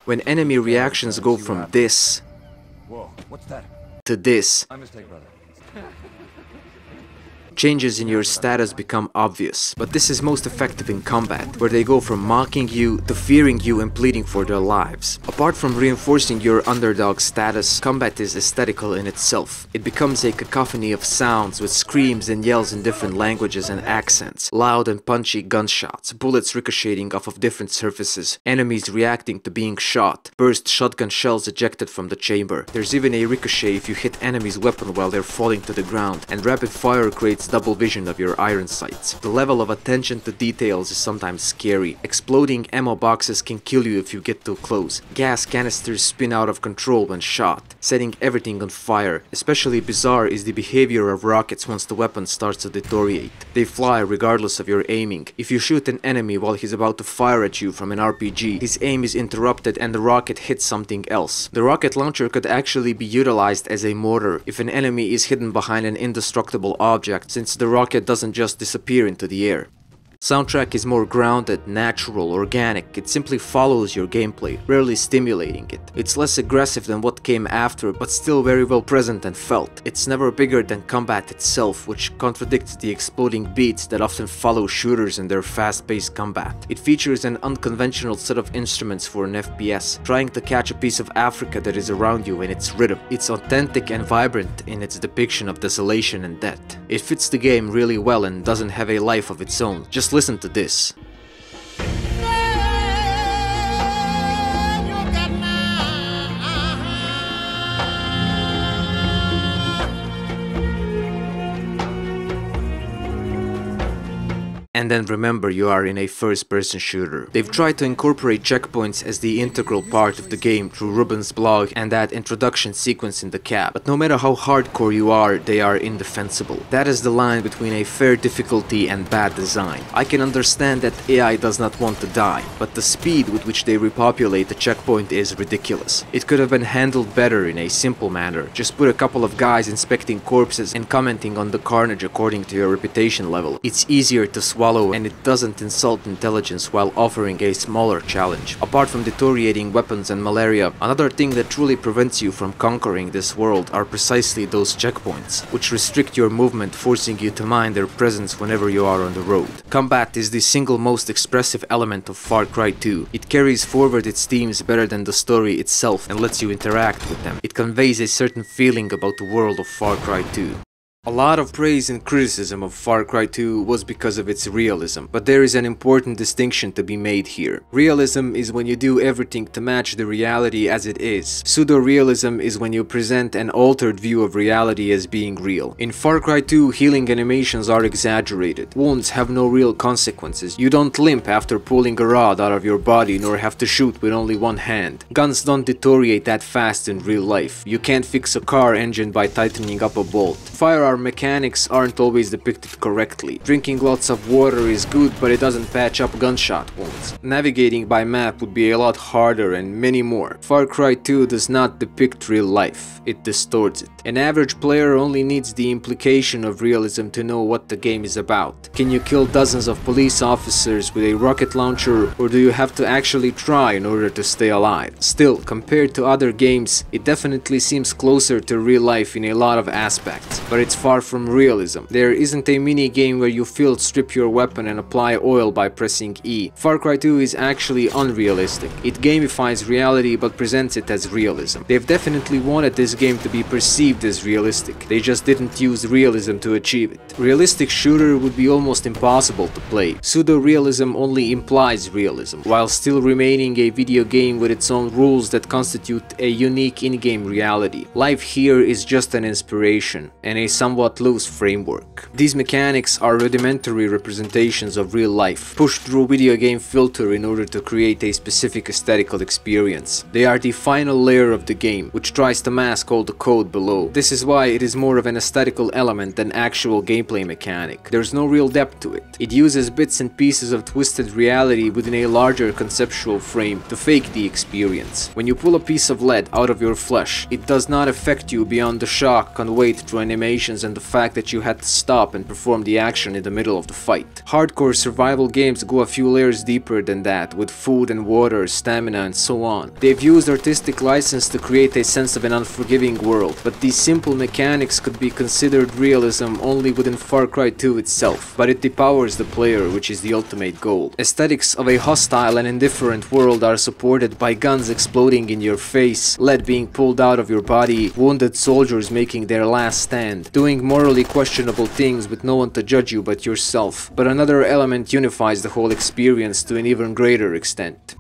When enemy reactions go from this to this, changes in your status become obvious, but this is most effective in combat, where they go from mocking you to fearing you and pleading for their lives. Apart from reinforcing your underdog status, combat is aesthetical in itself. It becomes a cacophony of sounds with screams and yells in different languages and accents, loud and punchy gunshots, bullets ricocheting off of different surfaces, enemies reacting to being shot, burst shotgun shells ejected from the chamber. There's even a ricochet if you hit enemy's weapon while they're falling to the ground, and rapid fire creates double vision of your iron sights. The level of attention to details is sometimes scary. Exploding ammo boxes can kill you if you get too close. Gas canisters spin out of control when shot, setting everything on fire. Especially bizarre is the behavior of rockets once the weapon starts to deteriorate. They fly regardless of your aiming. If you shoot an enemy while he's about to fire at you from an RPG, his aim is interrupted and the rocket hits something else. The rocket launcher could actually be utilized as a mortar if an enemy is hidden behind an indestructible object, since the rocket doesn't just disappear into the air. Soundtrack is more grounded, natural, organic. It simply follows your gameplay, rarely stimulating it. It's less aggressive than what came after, but still very well present and felt. It's never bigger than combat itself, which contradicts the exploding beats that often follow shooters in their fast-paced combat. It features an unconventional set of instruments for an FPS, trying to catch a piece of Africa that is around you in its rhythm. It's authentic and vibrant in its depiction of desolation and death. It fits the game really well and doesn't have a life of its own. Just listen to this. And then remember, you are in a first-person shooter. They've tried to incorporate checkpoints as the integral part of the game through Ruben's blog and that introduction sequence in the cap. But no matter how hardcore you are, they are indefensible. That is the line between a fair difficulty and bad design. I can understand that AI does not want to die, but the speed with which they repopulate the checkpoint is ridiculous. It could have been handled better in a simple manner. Just put a couple of guys inspecting corpses and commenting on the carnage according to your reputation level. It's easier to swallow and it doesn't insult intelligence while offering a smaller challenge. Apart from deteriorating weapons and malaria, another thing that truly prevents you from conquering this world are precisely those checkpoints, which restrict your movement, forcing you to mind their presence whenever you are on the road. Combat is the single most expressive element of Far Cry 2. It carries forward its themes better than the story itself and lets you interact with them. It conveys a certain feeling about the world of Far Cry 2. A lot of praise and criticism of Far Cry 2 was because of its realism, but there is an important distinction to be made here. Realism is when you do everything to match the reality as it is. Pseudo-realism is when you present an altered view of reality as being real. In Far Cry 2, healing animations are exaggerated. Wounds have no real consequences. You don't limp after pulling a rod out of your body, nor have to shoot with only one hand. Guns don't deteriorate that fast in real life. You can't fix a car engine by tightening up a bolt. Firearm mechanics aren't always depicted correctly. Drinking lots of water is good, but it doesn't patch up gunshot wounds. Navigating by map would be a lot harder, and many more. Far Cry 2 does not depict real life, it distorts it. An average player only needs the implication of realism to know what the game is about. Can you kill dozens of police officers with a rocket launcher, or do you have to actually try in order to stay alive? Still, compared to other games, it definitely seems closer to real life in a lot of aspects, but it's far from realism. There isn't a mini game where you field strip your weapon and apply oil by pressing E. Far Cry 2 is actually unrealistic. It gamifies reality but presents it as realism. They've definitely wanted this game to be perceived as realistic. They just didn't use realism to achieve it. Realistic shooter would be almost impossible to play. Pseudo-realism only implies realism, while still remaining a video game with its own rules that constitute a unique in-game reality. Life here is just an inspiration, and a somewhat loose framework. These mechanics are rudimentary representations of real life, pushed through video game filter in order to create a specific aesthetical experience. They are the final layer of the game, which tries to mask all the code below. This is why it is more of an aesthetical element than actual gameplay mechanic. There's no real depth to it. It uses bits and pieces of twisted reality within a larger conceptual frame to fake the experience. When you pull a piece of lead out of your flesh, it does not affect you beyond the shock conveyed through animations and the fact that you had to stop and perform the action in the middle of the fight. Hardcore survival games go a few layers deeper than that, with food and water, stamina and so on. They've used artistic license to create a sense of an unforgiving world, but these simple mechanics could be considered realism only within Far Cry 2 itself, but it depowers the player, which is the ultimate goal. Aesthetics of a hostile and indifferent world are supported by guns exploding in your face, lead being pulled out of your body, wounded soldiers making their last stand, doing morally questionable things with no one to judge you but yourself. But another element unifies the whole experience to an even greater extent.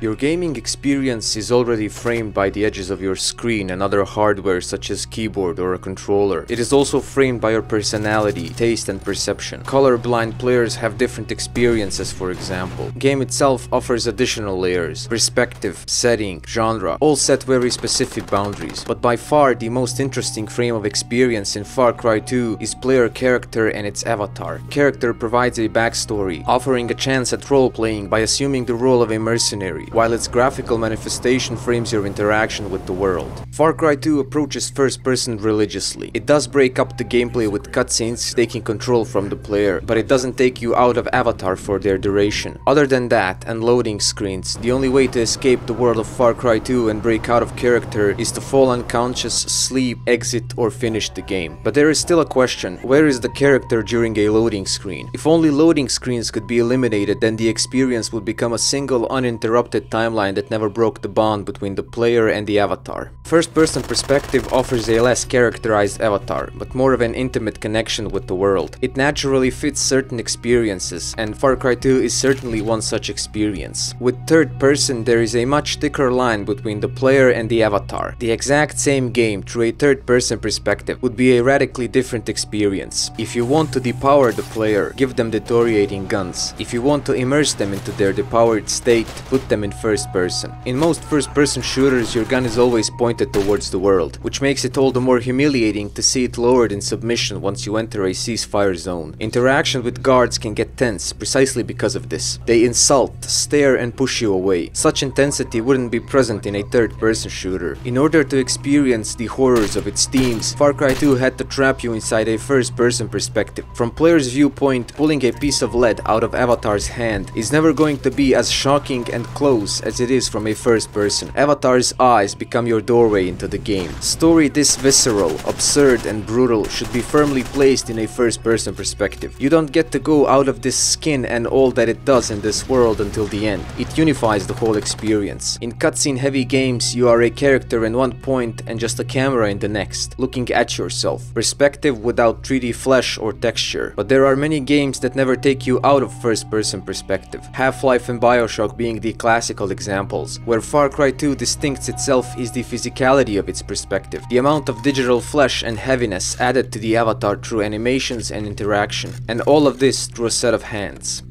Your gaming experience is already framed by the edges of your screen and other hardware such as keyboard or a controller. It is also framed by your personality, taste and perception. Colorblind players have different experiences, for example. Game itself offers additional layers, perspective, setting, genre, all set very specific boundaries. But by far the most interesting frame of experience in Far Cry 2 is player character and its avatar. Character provides a backstory, offering a chance at role-playing by assuming the role of a mercenary, while its graphical manifestation frames your interaction with the world. Far Cry 2 approaches first person religiously. It does break up the gameplay with cutscenes taking control from the player, but it doesn't take you out of avatar for their duration. Other than that and loading screens, the only way to escape the world of Far Cry 2 and break out of character is to fall unconscious, sleep, exit or finish the game. But there is still a question, where is the character during a loading screen? If only loading screens could be eliminated, then the experience would become a single uninterrupted timeline that never broke the bond between the player and the avatar. First-person perspective offers a less characterized avatar, but more of an intimate connection with the world. It naturally fits certain experiences, and Far Cry 2 is certainly one such experience. With third person, there is a much thicker line between the player and the avatar. The exact same game through a third-person perspective would be a radically different experience. If you want to depower the player, give them deteriorating guns. If you want to immerse them into their depowered state, put them in first person. In most first-person shooters, your gun is always pointed towards the world, which makes it all the more humiliating to see it lowered in submission once you enter a ceasefire zone. Interaction with guards can get tense precisely because of this. They insult, stare and push you away. Such intensity wouldn't be present in a third-person shooter. In order to experience the horrors of its themes, Far Cry 2 had to trap you inside a first-person perspective. From player's viewpoint, pulling a piece of lead out of Avatar's hand is never going to be as shocking and close close as it is from a first person. Avatar's eyes become your doorway into the game. Story this visceral, absurd and brutal should be firmly placed in a first person perspective. You don't get to go out of this skin and all that it does in this world until the end. It unifies the whole experience. In cutscene heavy games, you are a character in one point and just a camera in the next, looking at yourself. Perspective without 3D flesh or texture. But there are many games that never take you out of first person perspective. Half-Life and BioShock being the classical examples. Where Far Cry 2 distincts itself is the physicality of its perspective. The amount of digital flesh and heaviness added to the avatar through animations and interaction. And all of this through a set of hands.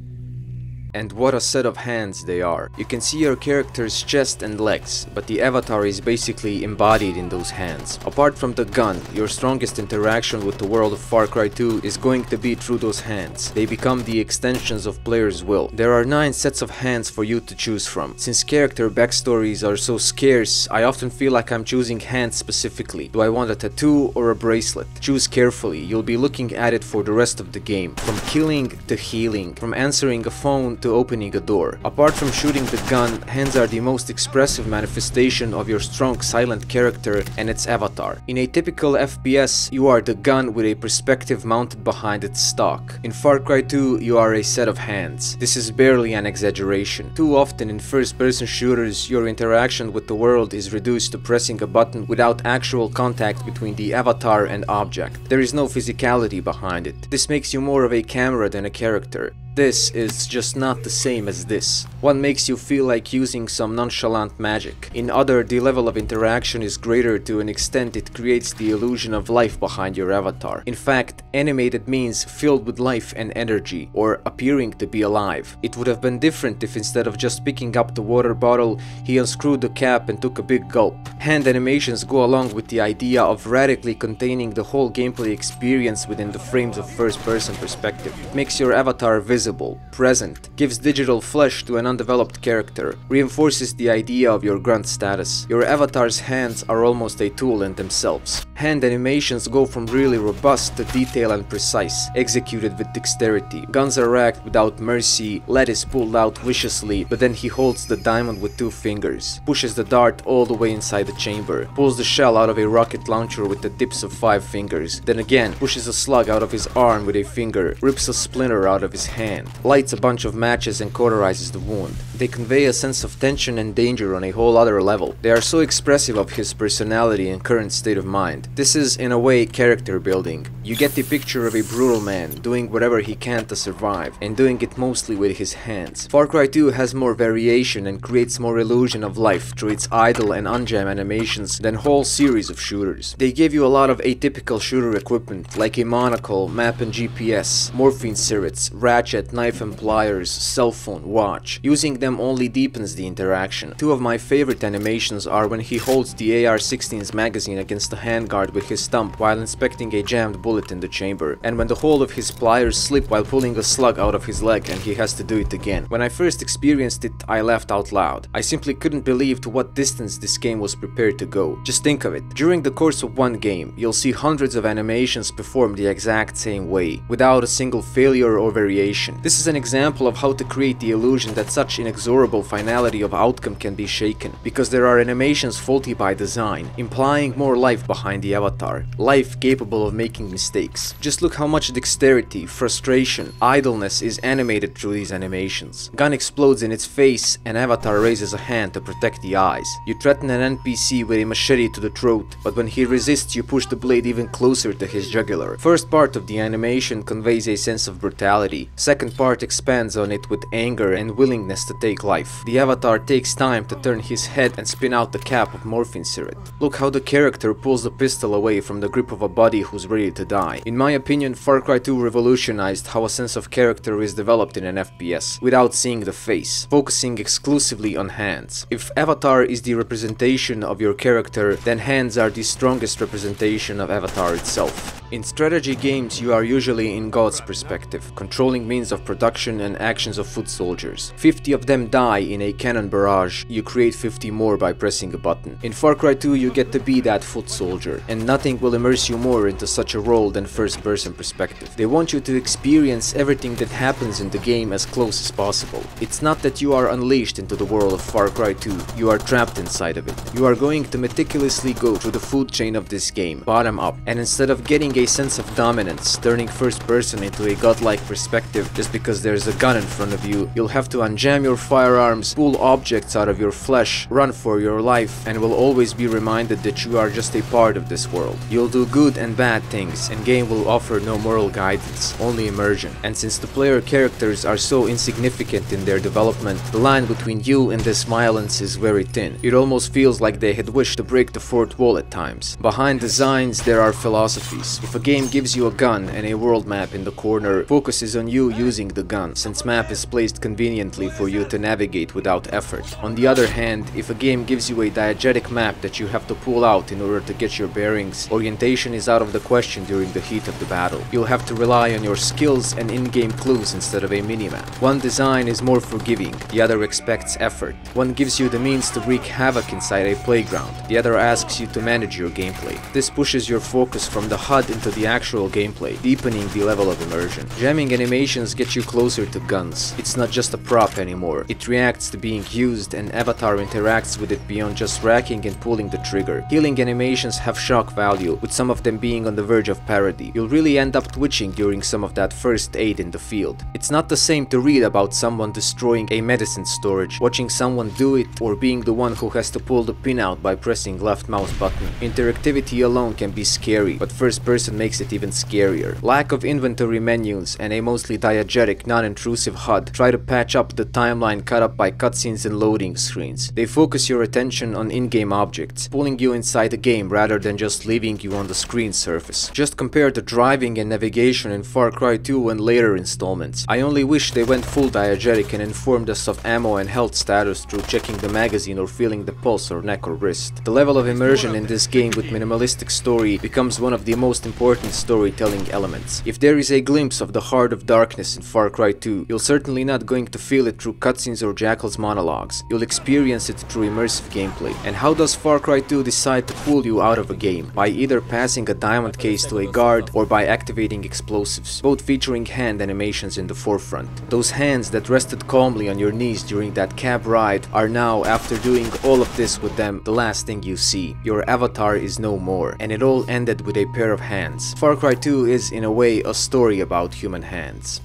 And what a set of hands they are. You can see your character's chest and legs, but the avatar is basically embodied in those hands. Apart from the gun, your strongest interaction with the world of Far Cry 2 is going to be through those hands. They become the extensions of players' will. There are 9 sets of hands for you to choose from. Since character backstories are so scarce, I often feel like I'm choosing hands specifically. Do I want a tattoo or a bracelet? Choose carefully, you'll be looking at it for the rest of the game. From killing to healing, from answering a phone to opening a door. Apart from shooting the gun, hands are the most expressive manifestation of your strong silent character and its avatar. In a typical FPS, you are the gun with a perspective mounted behind its stock. In Far Cry 2, you are a set of hands. This is barely an exaggeration. Too often in first-person shooters, your interaction with the world is reduced to pressing a button without actual contact between the avatar and object. There is no physicality behind it. This makes you more of a camera than a character. This is just not the same as this. One makes you feel like using some nonchalant magic. In other, the level of interaction is greater to an extent it creates the illusion of life behind your avatar. In fact, animated means filled with life and energy, or appearing to be alive. It would have been different if instead of just picking up the water bottle, he unscrewed the cap and took a big gulp. Hand animations go along with the idea of radically containing the whole gameplay experience within the frames of first-person perspective. It makes your avatar visible, present, gives digital flesh to an undeveloped character, reinforces the idea of your grunt status. Your avatar's hands are almost a tool in themselves. Hand animations go from really robust to detailed and precise, executed with dexterity. Guns are racked without mercy, lead is pulled out viciously, but then he holds the diamond with 2 fingers, pushes the dart all the way inside the chamber, pulls the shell out of a rocket launcher with the tips of 5 fingers, then again pushes a slug out of his arm with a finger, rips a splinter out of his hand, lights a bunch of matches and cauterizes the wound. They convey a sense of tension and danger on a whole other level. They are so expressive of his personality and current state of mind. This is, in a way, character building. You get the picture of a brutal man doing whatever he can to survive, and doing it mostly with his hands. Far Cry 2 has more variation and creates more illusion of life through its idle and unjam animations than whole series of shooters. They give you a lot of atypical shooter equipment, like a monocle, map and GPS, morphine syringes, ratchet, knife and pliers, cell phone, watch. Using them only deepens the interaction. 2 of my favorite animations are when he holds the AR-16's magazine against the handguard with his thumb while inspecting a jammed bullet in the chamber, and when the whole of his pliers slip while pulling a slug out of his leg and he has to do it again. When I first experienced it, I laughed out loud. I simply couldn't believe to what distance this game was prepared to go. Just think of it. During the course of one game, you'll see hundreds of animations performed the exact same way, without a single failure or variation. This is an example of how to create the illusion that such inexorable finality of outcome can be shaken, because there are animations faulty by design, implying more life behind the avatar, life capable of making mistakes. Just look how much dexterity, frustration, idleness is animated through these animations. Gun explodes in its face and avatar raises a hand to protect the eyes. You threaten an NPC with a machete to the throat, but when he resists you push the blade even closer to his jugular. First part of the animation conveys a sense of brutality. Second part expands on it with anger and willingness to take life. The avatar takes time to turn his head and spin out the cap of morphine syrup. Look how the character pulls the pistol away from the grip of a body who's ready to die. In my opinion, Far Cry 2 revolutionized how a sense of character is developed in an FPS, without seeing the face, focusing exclusively on hands. If avatar is the representation of your character, then hands are the strongest representation of avatar itself. In strategy games, you are usually in God's perspective, controlling means of production and actions of foot soldiers. 50 of them die in a cannon barrage, you create 50 more by pressing a button. In Far Cry 2 you get to be that foot soldier, and nothing will immerse you more into such a role than first-person perspective. They want you to experience everything that happens in the game as close as possible. It's not that you are unleashed into the world of Far Cry 2, you are trapped inside of it. You are going to meticulously go through the food chain of this game, bottom up, and instead of getting a sense of dominance, turning first person into a godlike perspective just because there's a gun in front of you, you'll have to unjam your firearms, pull objects out of your flesh, run for your life, and will always be reminded that you are just a part of this world. You'll do good and bad things, and game will offer no moral guidance, only immersion. And since the player characters are so insignificant in their development, the line between you and this violence is very thin. It almost feels like they had wished to break the fourth wall at times. Behind designs there are philosophies. If a game gives you a gun and a world map in the corner, focuses on you using the gun, since map is placed conveniently for you to navigate without effort. On the other hand, if a game gives you a diegetic map that you have to pull out in order to get your bearings, orientation is out of the question during the heat of the battle. You'll have to rely on your skills and in-game clues instead of a minimap. One design is more forgiving, the other expects effort. One gives you the means to wreak havoc inside a playground, the other asks you to manage your gameplay. This pushes your focus from the HUD into the actual gameplay, deepening the level of immersion. Jamming animations get you closer to guns. It's not just a prop anymore. It reacts to being used, and Avatar interacts with it beyond just racking and pulling the trigger. Healing animations have shock value, with some of them being on the verge of parody. You'll really end up twitching during some of that first aid in the field. It's not the same to read about someone destroying a medicine storage, watching someone do it, or being the one who has to pull the pin out by pressing left mouse button. Interactivity alone can be scary, but first person makes it even scarier. Lack of inventory menus and a mostly diegetic, non-intrusive HUD try to patch up the timeline cut up by cutscenes and loading screens. They focus your attention on in-game objects, pulling you inside the game rather than just leaving you on the screen surface. Just compare the driving and navigation in Far Cry 2 and later installments. I only wish they went full diegetic and informed us of ammo and health status through checking the magazine or feeling the pulse or neck or wrist. The level of immersion in this game with minimalistic story becomes one of the most important storytelling elements. If there is a glimpse of the heart of darkness in Far Cry 2, you're certainly not going to feel it through cutscenes or Jackal's monologues. You'll experience it through immersive gameplay. And how does Far Cry 2 decide to pull you out of a game? By either passing a diamond case to a guard or by activating explosives, both featuring hand animations in the forefront. Those hands that rested calmly on your knees during that cab ride are now, after doing all of this with them, the last thing you see. Your avatar is no more, and it all ended with a pair of hands. Far Cry 2 is, in a way, a story about human hands.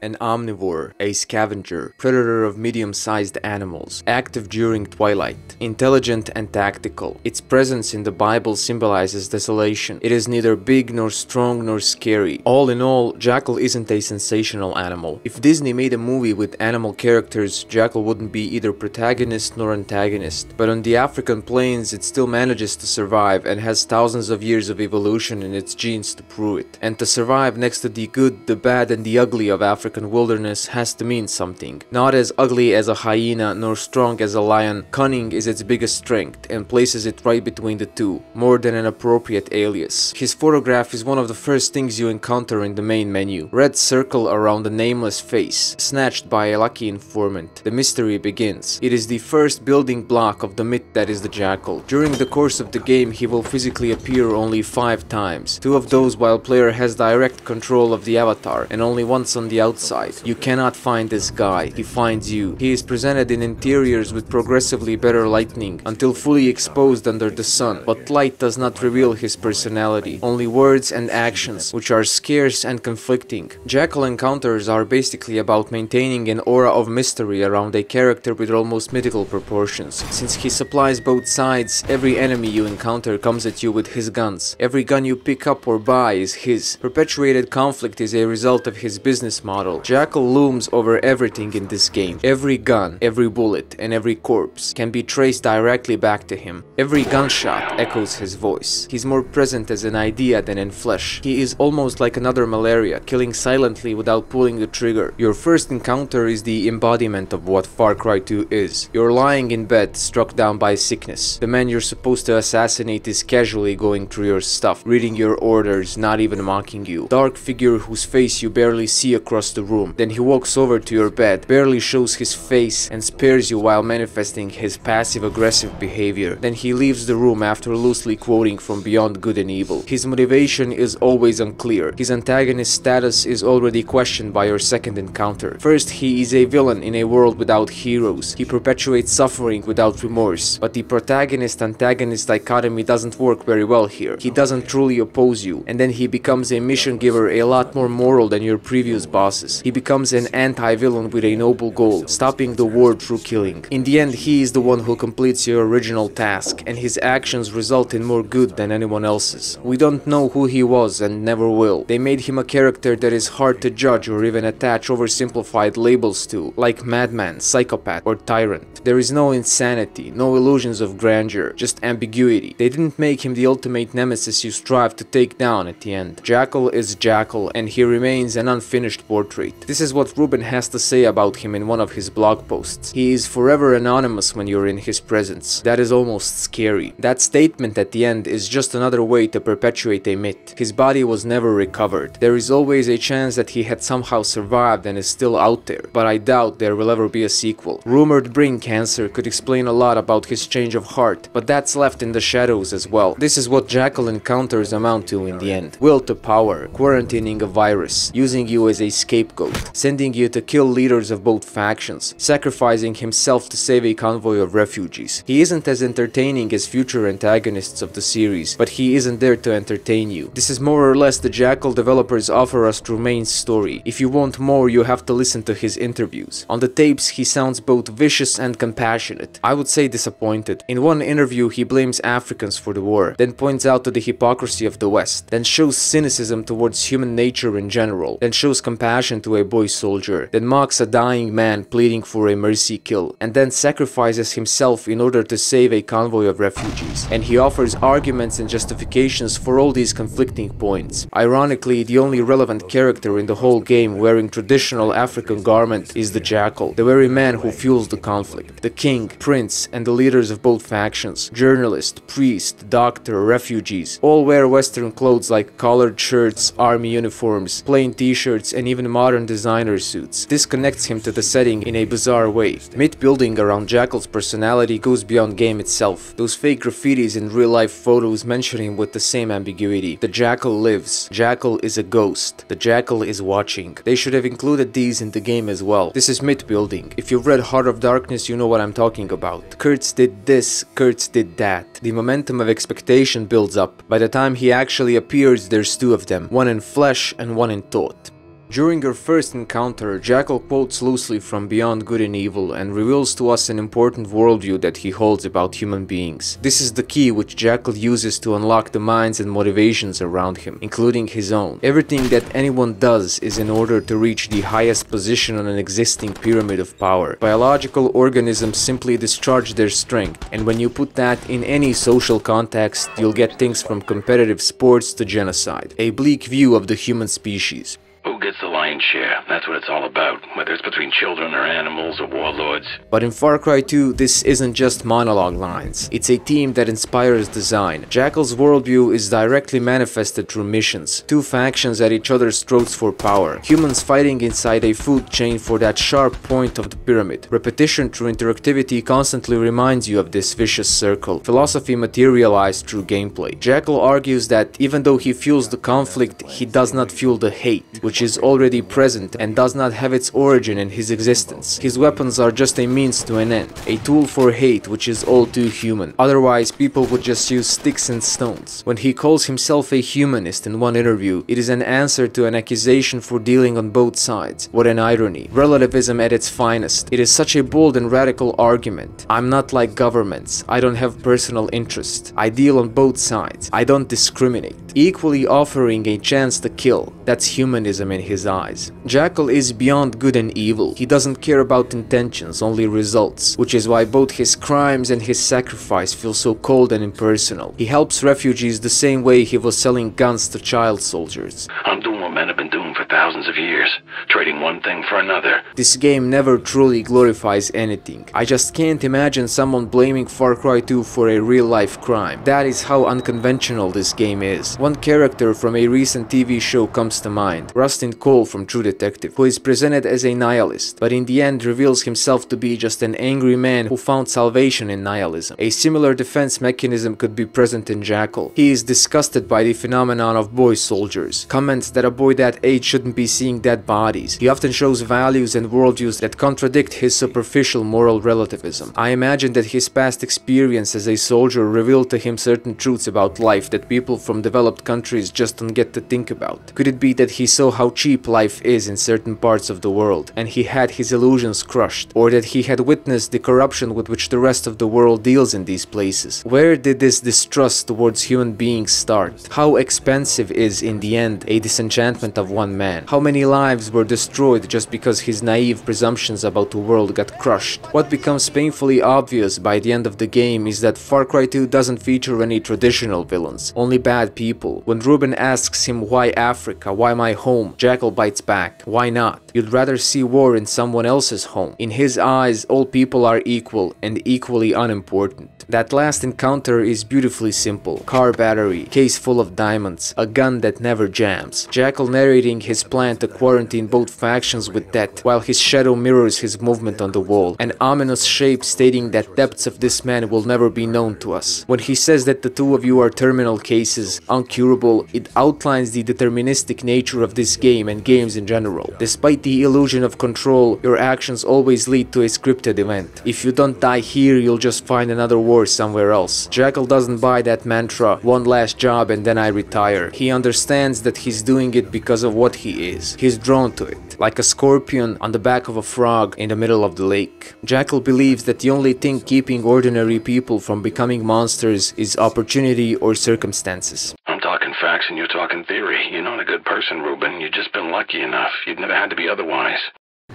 An omnivore, a scavenger, predator of medium-sized animals, active during twilight, intelligent and tactical. Its presence in the Bible symbolizes desolation. It is neither big nor strong nor scary. All in all, Jackal isn't a sensational animal. If Disney made a movie with animal characters, Jackal wouldn't be either protagonist nor antagonist. But on the African plains, it still manages to survive and has thousands of years of evolution in its genes to prove it. And to survive next to the good, the bad and the ugly of African wilderness has to mean something. Not as ugly as a hyena nor strong as a lion, cunning is its biggest strength and places it right between the two, more than an appropriate alias. His photograph is one of the first things you encounter in the main menu. Red circle around a nameless face, snatched by a lucky informant. The mystery begins. It is the first building block of the myth that is the Jackal. During the course of the game, he will physically appear only 5 times, 2 of those while player has direct control of the avatar, and only once on the outside. You cannot find this guy, he finds you. He is presented in interiors with progressively better lighting, until fully exposed under the sun, but light does not reveal his personality, only words and actions, which are scarce and conflicting. Jackal encounters are basically about maintaining an aura of mystery around a character with almost mythical proportions. Since he supplies both sides, every enemy you encounter comes at you with his guns. Every gun you pick up or buy is his. Perpetuated conflict is a result of his business model, battle. Jackal looms over everything in this game. Every gun, every bullet, and every corpse can be traced directly back to him. Every gunshot echoes his voice. He's more present as an idea than in flesh. He is almost like another Malaria, killing silently without pulling the trigger. Your first encounter is the embodiment of what Far Cry 2 is. You're lying in bed, struck down by sickness. The man you're supposed to assassinate is casually going through your stuff, reading your orders, not even mocking you. Dark figure whose face you barely see across the room. Then he walks over to your bed, barely shows his face, and spares you while manifesting his passive-aggressive behavior. Then he leaves the room after loosely quoting from Beyond Good and Evil. His motivation is always unclear. His antagonist status is already questioned by your second encounter. First, he is a villain in a world without heroes. He perpetuates suffering without remorse. But the protagonist-antagonist dichotomy doesn't work very well here. He doesn't truly oppose you, and then he becomes a mission giver a lot more moral than your previous bosses. He becomes an anti-villain with a noble goal, stopping the war through killing. In the end, he is the one who completes your original task, and his actions result in more good than anyone else's. We don't know who he was and never will. They made him a character that is hard to judge or even attach oversimplified labels to, like madman, psychopath, or tyrant. There is no insanity, no illusions of grandeur, just ambiguity. They didn't make him the ultimate nemesis you strive to take down at the end. Jackal is Jackal, and he remains an unfinished portrait. This is what Ruben has to say about him in one of his blog posts. He is forever anonymous when you're in his presence. That is almost scary. That statement at the end is just another way to perpetuate a myth. His body was never recovered. There is always a chance that he had somehow survived and is still out there, but I doubt there will ever be a sequel. Rumored brain cancer could explain a lot about his change of heart, but that's left in the shadows as well. This is what Jackal encounters amount to in the end. Will to power, quarantining a virus, using you as a scapegoat, sending you to kill leaders of both factions, sacrificing himself to save a convoy of refugees. He isn't as entertaining as future antagonists of the series, but he isn't there to entertain you. This is more or less the Jackal developers offer us through Main's story. If you want more, you have to listen to his interviews. On the tapes, he sounds both vicious and compassionate. I would say disappointed. In one interview, he blames Africans for the war, then points out to the hypocrisy of the West, then shows cynicism towards human nature in general, then shows compassion to a boy soldier, then mocks a dying man pleading for a mercy kill, and then sacrifices himself in order to save a convoy of refugees. And he offers arguments and justifications for all these conflicting points. Ironically, the only relevant character in the whole game wearing traditional African garment is the Jackal, the very man who fuels the conflict. The king, prince, and the leaders of both factions, journalist, priest, doctor, refugees, all wear Western clothes like collared shirts, army uniforms, plain t-shirts, and even modern designer suits. This connects him to the setting in a bizarre way. Myth building around Jackal's personality goes beyond game itself. Those fake graffitis and real-life photos mention him with the same ambiguity. The Jackal lives. Jackal is a ghost. The Jackal is watching. They should have included these in the game as well. This is myth building. If you've read Heart of Darkness, you know what I'm talking about. Kurtz did this, Kurtz did that. The momentum of expectation builds up. By the time he actually appears, there's two of them, one in flesh and one in thought. During your first encounter, Jackal quotes loosely from Beyond Good and Evil and reveals to us an important worldview that he holds about human beings. This is the key which Jackal uses to unlock the minds and motivations around him, including his own. Everything that anyone does is in order to reach the highest position on an existing pyramid of power. Biological organisms simply discharge their strength, and when you put that in any social context, you'll get things from competitive sports to genocide. A bleak view of the human species. Who gets the lion's share? That's what it's all about, whether it's between children or animals or warlords. But in Far Cry 2, this isn't just monologue lines. It's a team that inspires design. Jackal's worldview is directly manifested through missions. Two factions at each other's throats for power. Humans fighting inside a food chain for that sharp point of the pyramid. Repetition through interactivity constantly reminds you of this vicious circle. Philosophy materialized through gameplay. Jackal argues that even though he fuels the conflict, he does not fuel the hate, which is already present and does not have its origin in his existence. His weapons are just a means to an end, a tool for hate which is all too human. Otherwise, people would just use sticks and stones. When he calls himself a humanist in one interview, it is an answer to an accusation for dealing on both sides. What an irony. Relativism at its finest. It is such a bold and radical argument. I'm not like governments. I don't have personal interest. I deal on both sides. I don't discriminate. Equally offering a chance to kill. That's humanism in his eyes. is. Jackal is beyond good and evil. He doesn't care about intentions, only results, which is why both his crimes and his sacrifice feel so cold and impersonal. He helps refugees the same way he was selling guns to child soldiers. I'm doing what men have been doing for thousands of years, trading one thing for another. This game never truly glorifies anything. I just can't imagine someone blaming Far Cry 2 for a real-life crime. That is how unconventional this game is. One character from a recent TV show comes to mind, Rustin Cole from True Detective, who is presented as a nihilist, but in the end reveals himself to be just an angry man who found salvation in nihilism. A similar defense mechanism could be present in Jackal. He is disgusted by the phenomenon of boy soldiers, comments that a boy that age shouldn't be seeing dead bodies. He often shows values and worldviews that contradict his superficial moral relativism. I imagine that his past experience as a soldier revealed to him certain truths about life that people from developed countries just don't get to think about. Could it be that he saw how cheap life is in certain parts of the world, and he had his illusions crushed, or that he had witnessed the corruption with which the rest of the world deals in these places? Where did this distrust towards human beings start? How expensive is, in the end, a disenchantment of one man? How many lives were destroyed just because his naive presumptions about the world got crushed? What becomes painfully obvious by the end of the game is that Far Cry 2 doesn't feature any traditional villains, only bad people. When Ruben asks him why Africa, why my home, Jackal bites back, why not? You'd rather see war in someone else's home. In his eyes, all people are equal and equally unimportant. That last encounter is beautifully simple. Car battery, case full of diamonds, a gun that never jams. Jackal narrating his plan to quarantine both factions with death, while his shadow mirrors his movement on the wall. An ominous shape stating that depths of this man will never be known to us. When he says that the two of you are terminal cases, uncurable, it outlines the deterministic nature of this game and games in general. Despite the illusion of control, your actions always lead to a scripted event. If you don't die here, you'll just find another war somewhere else. Jackal doesn't buy that mantra, one last job and then I retire. He understands that he's doing it because of what he is. He's drawn to it, like a scorpion on the back of a frog in the middle of the lake. Jackal believes that the only thing keeping ordinary people from becoming monsters is opportunity or circumstances. I'm talking facts and you're talking theory. You're not a good person, Ruben. You've just been lucky enough. You've never had to be otherwise.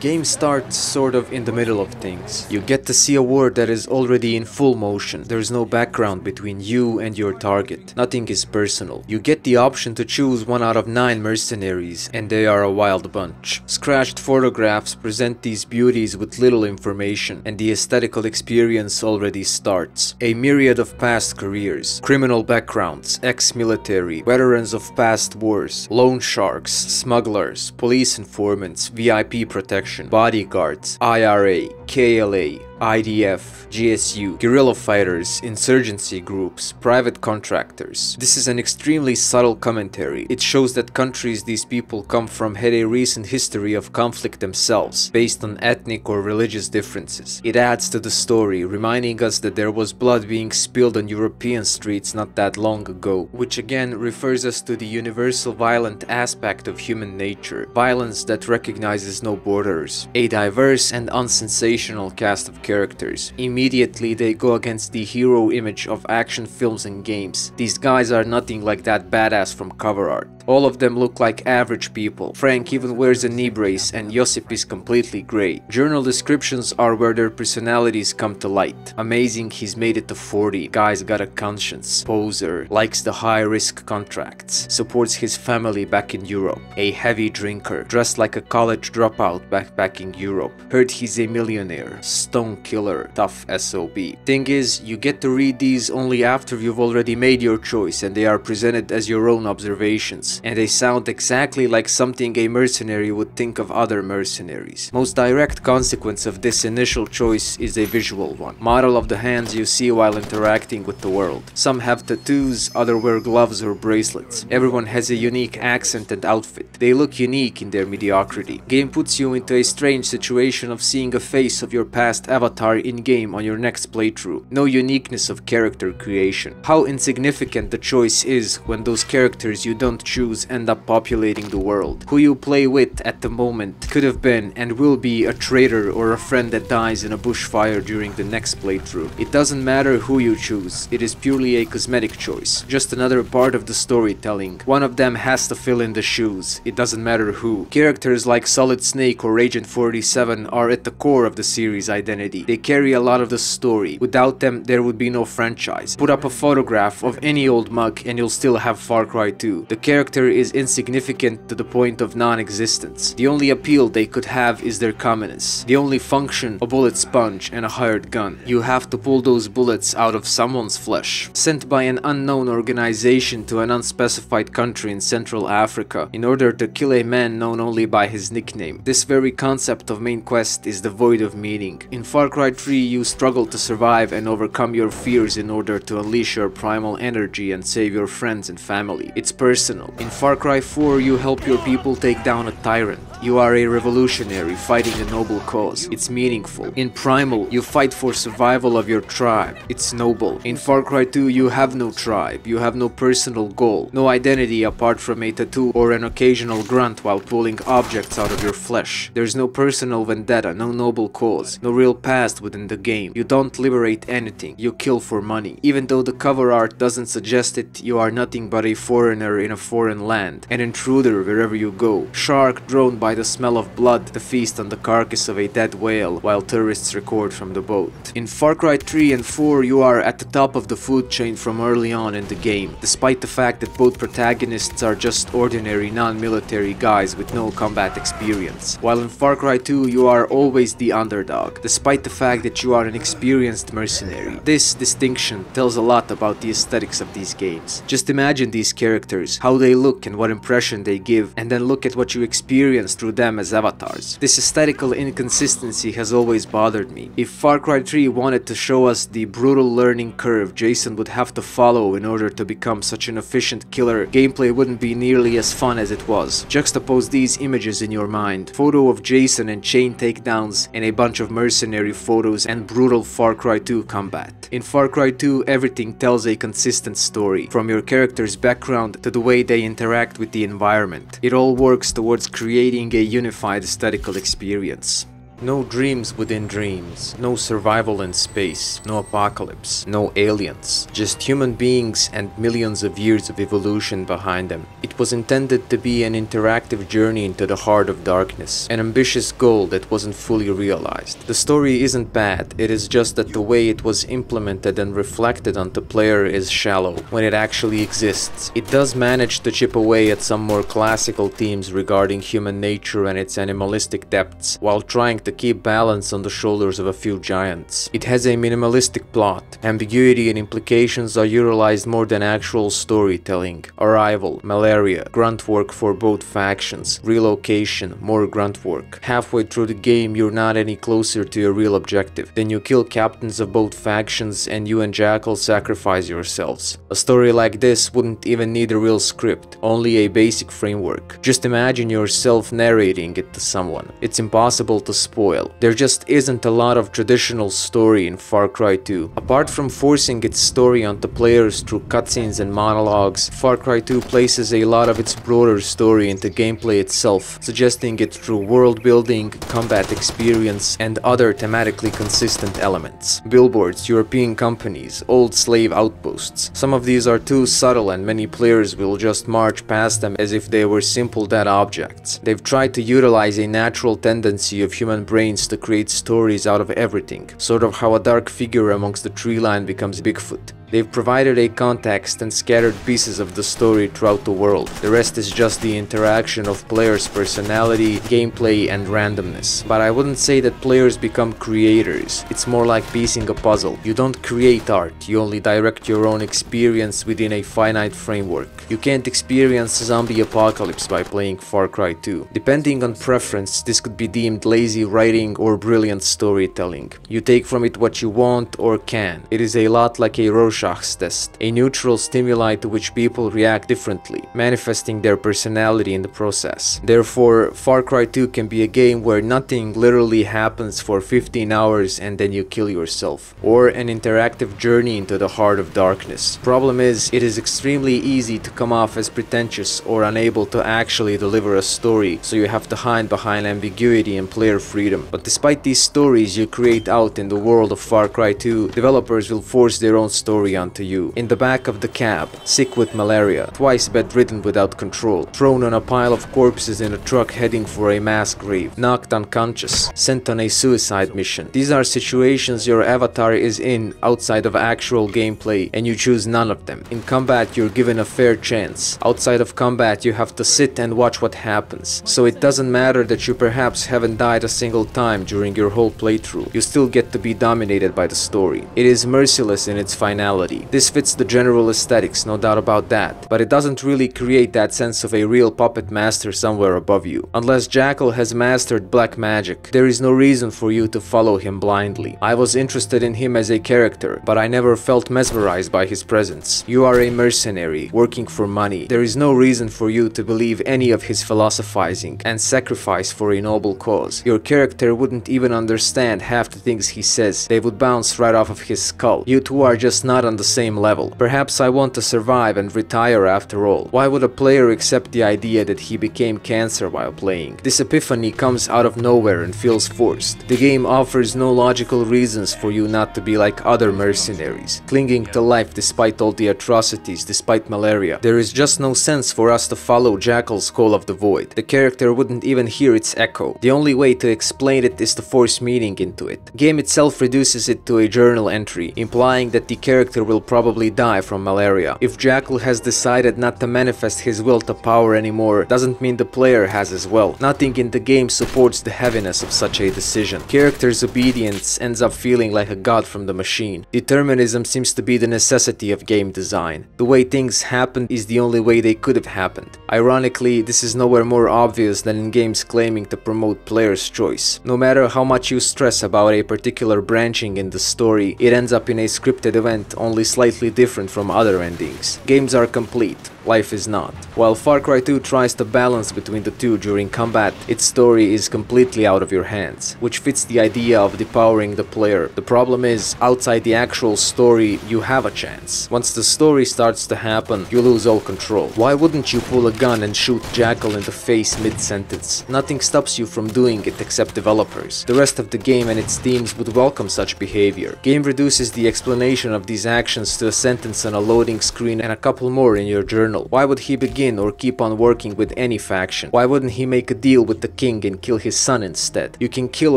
Game starts sort of in the middle of things. You get to see a war that is already in full motion. There's no background between you and your target. Nothing is personal. You get the option to choose 1 out of 9 mercenaries, and they are a wild bunch. Scratched photographs present these beauties with little information, and the aesthetical experience already starts. A myriad of past careers, criminal backgrounds, ex-military, veterans of past wars, loan sharks, smugglers, police informants, VIP protection, bodyguards, IRA, KLA, IDF, GSU, guerrilla fighters, insurgency groups, private contractors. This is an extremely subtle commentary. It shows that countries these people come from had a recent history of conflict themselves, based on ethnic or religious differences. It adds to the story, reminding us that there was blood being spilled on European streets not that long ago, which again refers us to the universal violent aspect of human nature, violence that recognizes no borders. A diverse and unsensational cast of characters. Immediately they go against the hero image of action films and games. These guys are nothing like that badass from cover art. All of them look like average people. Frank even wears a knee brace and Josip is completely grey. Journal descriptions are where their personalities come to light. Amazing he's made it to 40. Guy's got a conscience. Poser. Likes the high risk contracts. Supports his family back in Europe. A heavy drinker. Dressed like a college dropout backpacking Europe. Heard he's a millionaire. Stone killer. Tough SOB. Thing is, you get to read these only after you've already made your choice and they are presented as your own observations. And they sound exactly like something a mercenary would think of other mercenaries. Most direct consequence of this initial choice is a visual one. Model of the hands you see while interacting with the world. Some have tattoos, others wear gloves or bracelets. Everyone has a unique accent and outfit. They look unique in their mediocrity. Game puts you into a strange situation of seeing a face of your past avatar in-game on your next playthrough. No uniqueness of character creation. How insignificant the choice is when those characters you don't choose choose end up populating the world. Who you play with at the moment could have been and will be a traitor or a friend that dies in a bushfire during the next playthrough. It doesn't matter who you choose, it is purely a cosmetic choice, just another part of the storytelling. One of them has to fill in the shoes, it doesn't matter who. Characters like Solid Snake or Agent 47 are at the core of the series' identity. They carry a lot of the story. Without them, there would be no franchise. Put up a photograph of any old mug and you'll still have Far Cry 2. The character is insignificant to the point of non-existence. The only appeal they could have is their commoness. The only function, a bullet sponge and a hired gun. You have to pull those bullets out of someone's flesh. Sent by an unknown organization to an unspecified country in Central Africa in order to kill a man known only by his nickname. This very concept of main quest is devoid of meaning. In Far Cry 3 you struggle to survive and overcome your fears in order to unleash your primal energy and save your friends and family. It's personal. In Far Cry 4 you help your people take down a tyrant. You are a revolutionary fighting a noble cause. It's meaningful. In Primal, you fight for survival of your tribe. It's noble. In Far Cry 2, you have no tribe. You have no personal goal. No identity apart from a tattoo or an occasional grunt while pulling objects out of your flesh. There's no personal vendetta, no noble cause, no real past within the game. You don't liberate anything. You kill for money. Even though the cover art doesn't suggest it, you are nothing but a foreigner in a foreign land. An intruder wherever you go. Shark drawn by the smell of blood to feast on the carcass of a dead whale while tourists record from the boat. In Far Cry 3 and 4 you are at the top of the food chain from early on in the game, despite the fact that both protagonists are just ordinary non-military guys with no combat experience. While in Far Cry 2 you are always the underdog, despite the fact that you are an experienced mercenary. This distinction tells a lot about the aesthetics of these games. Just imagine these characters, how they look and what impression they give, and then look at what you experience through them as avatars. This aesthetical inconsistency has always bothered me. If Far Cry 3 wanted to show us the brutal learning curve Jason would have to follow in order to become such an efficient killer, gameplay wouldn't be nearly as fun as it was. Juxtapose these images in your mind. Photo of Jason and chain takedowns and a bunch of mercenary photos and brutal Far Cry 2 combat. In Far Cry 2 everything tells a consistent story, from your character's background to the way they interact with the environment. It all works towards creating a unified aesthetical experience. No dreams within dreams, no survival in space, no apocalypse, no aliens, just human beings and millions of years of evolution behind them. It was intended to be an interactive journey into the heart of darkness, an ambitious goal that wasn't fully realized. The story isn't bad, it is just that the way it was implemented and reflected on the player is shallow, when it actually exists. It does manage to chip away at some more classical themes regarding human nature and its animalistic depths, while trying to keep balance on the shoulders of a few giants. It has a minimalistic plot. Ambiguity and implications are utilized more than actual storytelling. Arrival, Malaria, grunt work for both factions, relocation, more grunt work. Halfway through the game you're not any closer to your real objective. Then you kill captains of both factions and you and Jackal sacrifice yourselves. A story like this wouldn't even need a real script, only a basic framework. Just imagine yourself narrating it to someone. It's impossible to spoil. There just isn't a lot of traditional story in Far Cry 2. Apart from forcing its story onto players through cutscenes and monologues, Far Cry 2 places a lot of its broader story into gameplay itself, suggesting it through world building, combat experience, and other thematically consistent elements. Billboards, European companies, old slave outposts. Some of these are too subtle and many players will just march past them as if they were simple dead objects. They've tried to utilize a natural tendency of human brains to create stories out of everything, sort of how a dark figure amongst the tree line becomes Bigfoot. They've provided a context and scattered pieces of the story throughout the world. The rest is just the interaction of players' personality, gameplay, and randomness. But I wouldn't say that players become creators. It's more like piecing a puzzle. You don't create art, you only direct your own experience within a finite framework. You can't experience zombie apocalypse by playing Far Cry 2. Depending on preference, this could be deemed lazy writing or brilliant storytelling. You take from it what you want or can. It is a lot like a Rorschach Rorschach's test, a neutral stimuli to which people react differently, manifesting their personality in the process. Therefore, Far Cry 2 can be a game where nothing literally happens for 15 hours and then you kill yourself, or an interactive journey into the heart of darkness. Problem is, it is extremely easy to come off as pretentious or unable to actually deliver a story, so you have to hide behind ambiguity and player freedom. But despite these stories you create out in the world of Far Cry 2, developers will force their own story onto you. In the back of the cab, sick with malaria, twice bedridden without control, thrown on a pile of corpses in a truck heading for a mass grave, knocked unconscious, sent on a suicide mission. These are situations your avatar is in outside of actual gameplay, and you choose none of them. In combat you're given a fair chance. Outside of combat you have to sit and watch what happens. So it doesn't matter that you perhaps haven't died a single time during your whole playthrough. You still get to be dominated by the story. It is merciless in its finality. This fits the general aesthetics, no doubt about that, but it doesn't really create that sense of a real puppet master somewhere above you. Unless Jackal has mastered black magic, there is no reason for you to follow him blindly. I was interested in him as a character, but I never felt mesmerized by his presence. You are a mercenary, working for money. There is no reason for you to believe any of his philosophizing and sacrifice for a noble cause. Your character wouldn't even understand half the things he says. They would bounce right off of his skull. You two are just not on the same level. Perhaps I want to survive and retire after all. Why would a player accept the idea that he became cancer while playing? This epiphany comes out of nowhere and feels forced. The game offers no logical reasons for you not to be like other mercenaries, clinging to life despite all the atrocities, despite malaria. There is just no sense for us to follow Jackal's call of the void. The character wouldn't even hear its echo. The only way to explain it is to force meaning into it. The game itself reduces it to a journal entry, implying that the character will probably die from malaria. If Jackal has decided not to manifest his will to power anymore, doesn't mean the player has as well. Nothing in the game supports the heaviness of such a decision. Character's obedience ends up feeling like a god from the machine. Determinism seems to be the necessity of game design. The way things happened is the only way they could have happened. Ironically, this is nowhere more obvious than in games claiming to promote player's choice. No matter how much you stress about a particular branching in the story, it ends up in a scripted event only slightly different from other endings. Games are complete. Life is not. While Far Cry 2 tries to balance between the two during combat, its story is completely out of your hands, which fits the idea of depowering the player. The problem is, outside the actual story, you have a chance. Once the story starts to happen, you lose all control. Why wouldn't you pull a gun and shoot Jackal in the face mid-sentence? Nothing stops you from doing it except developers. The rest of the game and its teams would welcome such behavior. Game reduces the explanation of these actions to a sentence on a loading screen and a couple more in your journal. Why would he begin or keep on working with any faction? Why wouldn't he make a deal with the king and kill his son instead? You can kill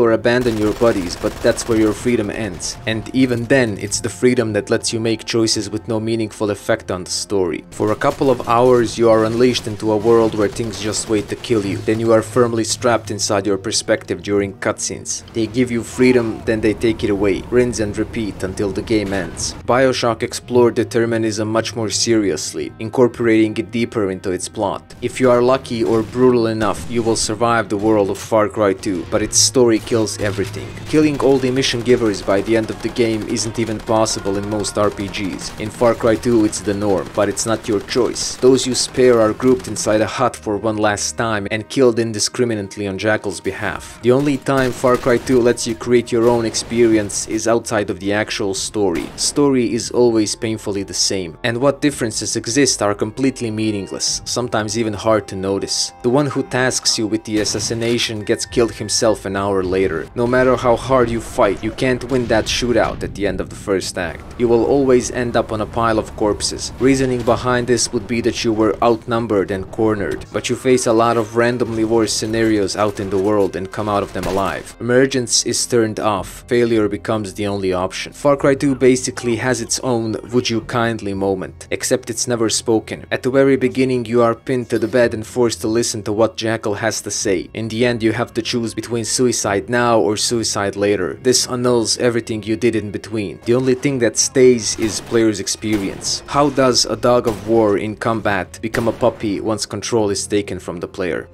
or abandon your buddies, but that's where your freedom ends. And even then, it's the freedom that lets you make choices with no meaningful effect on the story. For a couple of hours, you are unleashed into a world where things just wait to kill you. Then you are firmly strapped inside your perspective during cutscenes. They give you freedom, then they take it away. Rinse and repeat until the game ends. BioShock explored determinism much more seriously, incorporating it deeper into its plot. If you are lucky or brutal enough, you will survive the world of Far Cry 2, but its story kills everything. Killing all the mission givers by the end of the game isn't even possible in most RPGs. In Far Cry 2 it's the norm, but it's not your choice. Those you spare are grouped inside a hut for one last time and killed indiscriminately on Jackal's behalf. The only time Far Cry 2 lets you create your own experience is outside of the actual story. Story is always painfully the same, and what differences exist are completely meaningless, sometimes even hard to notice. The one who tasks you with the assassination gets killed himself an hour later. No matter how hard you fight, you can't win that shootout at the end of the first act. You will always end up on a pile of corpses. Reasoning behind this would be that you were outnumbered and cornered, but you face a lot of randomly worse scenarios out in the world and come out of them alive. Emergence is turned off. Failure becomes the only option. Far Cry 2 basically has its own "would you kindly" moment, except it's never spoken. At the very beginning you are pinned to the bed and forced to listen to what Jackal has to say. In the end you have to choose between suicide now or suicide later. This annuls everything you did in between. The only thing that stays is player's experience. How does a dog of war in combat become a puppy once control is taken from the player?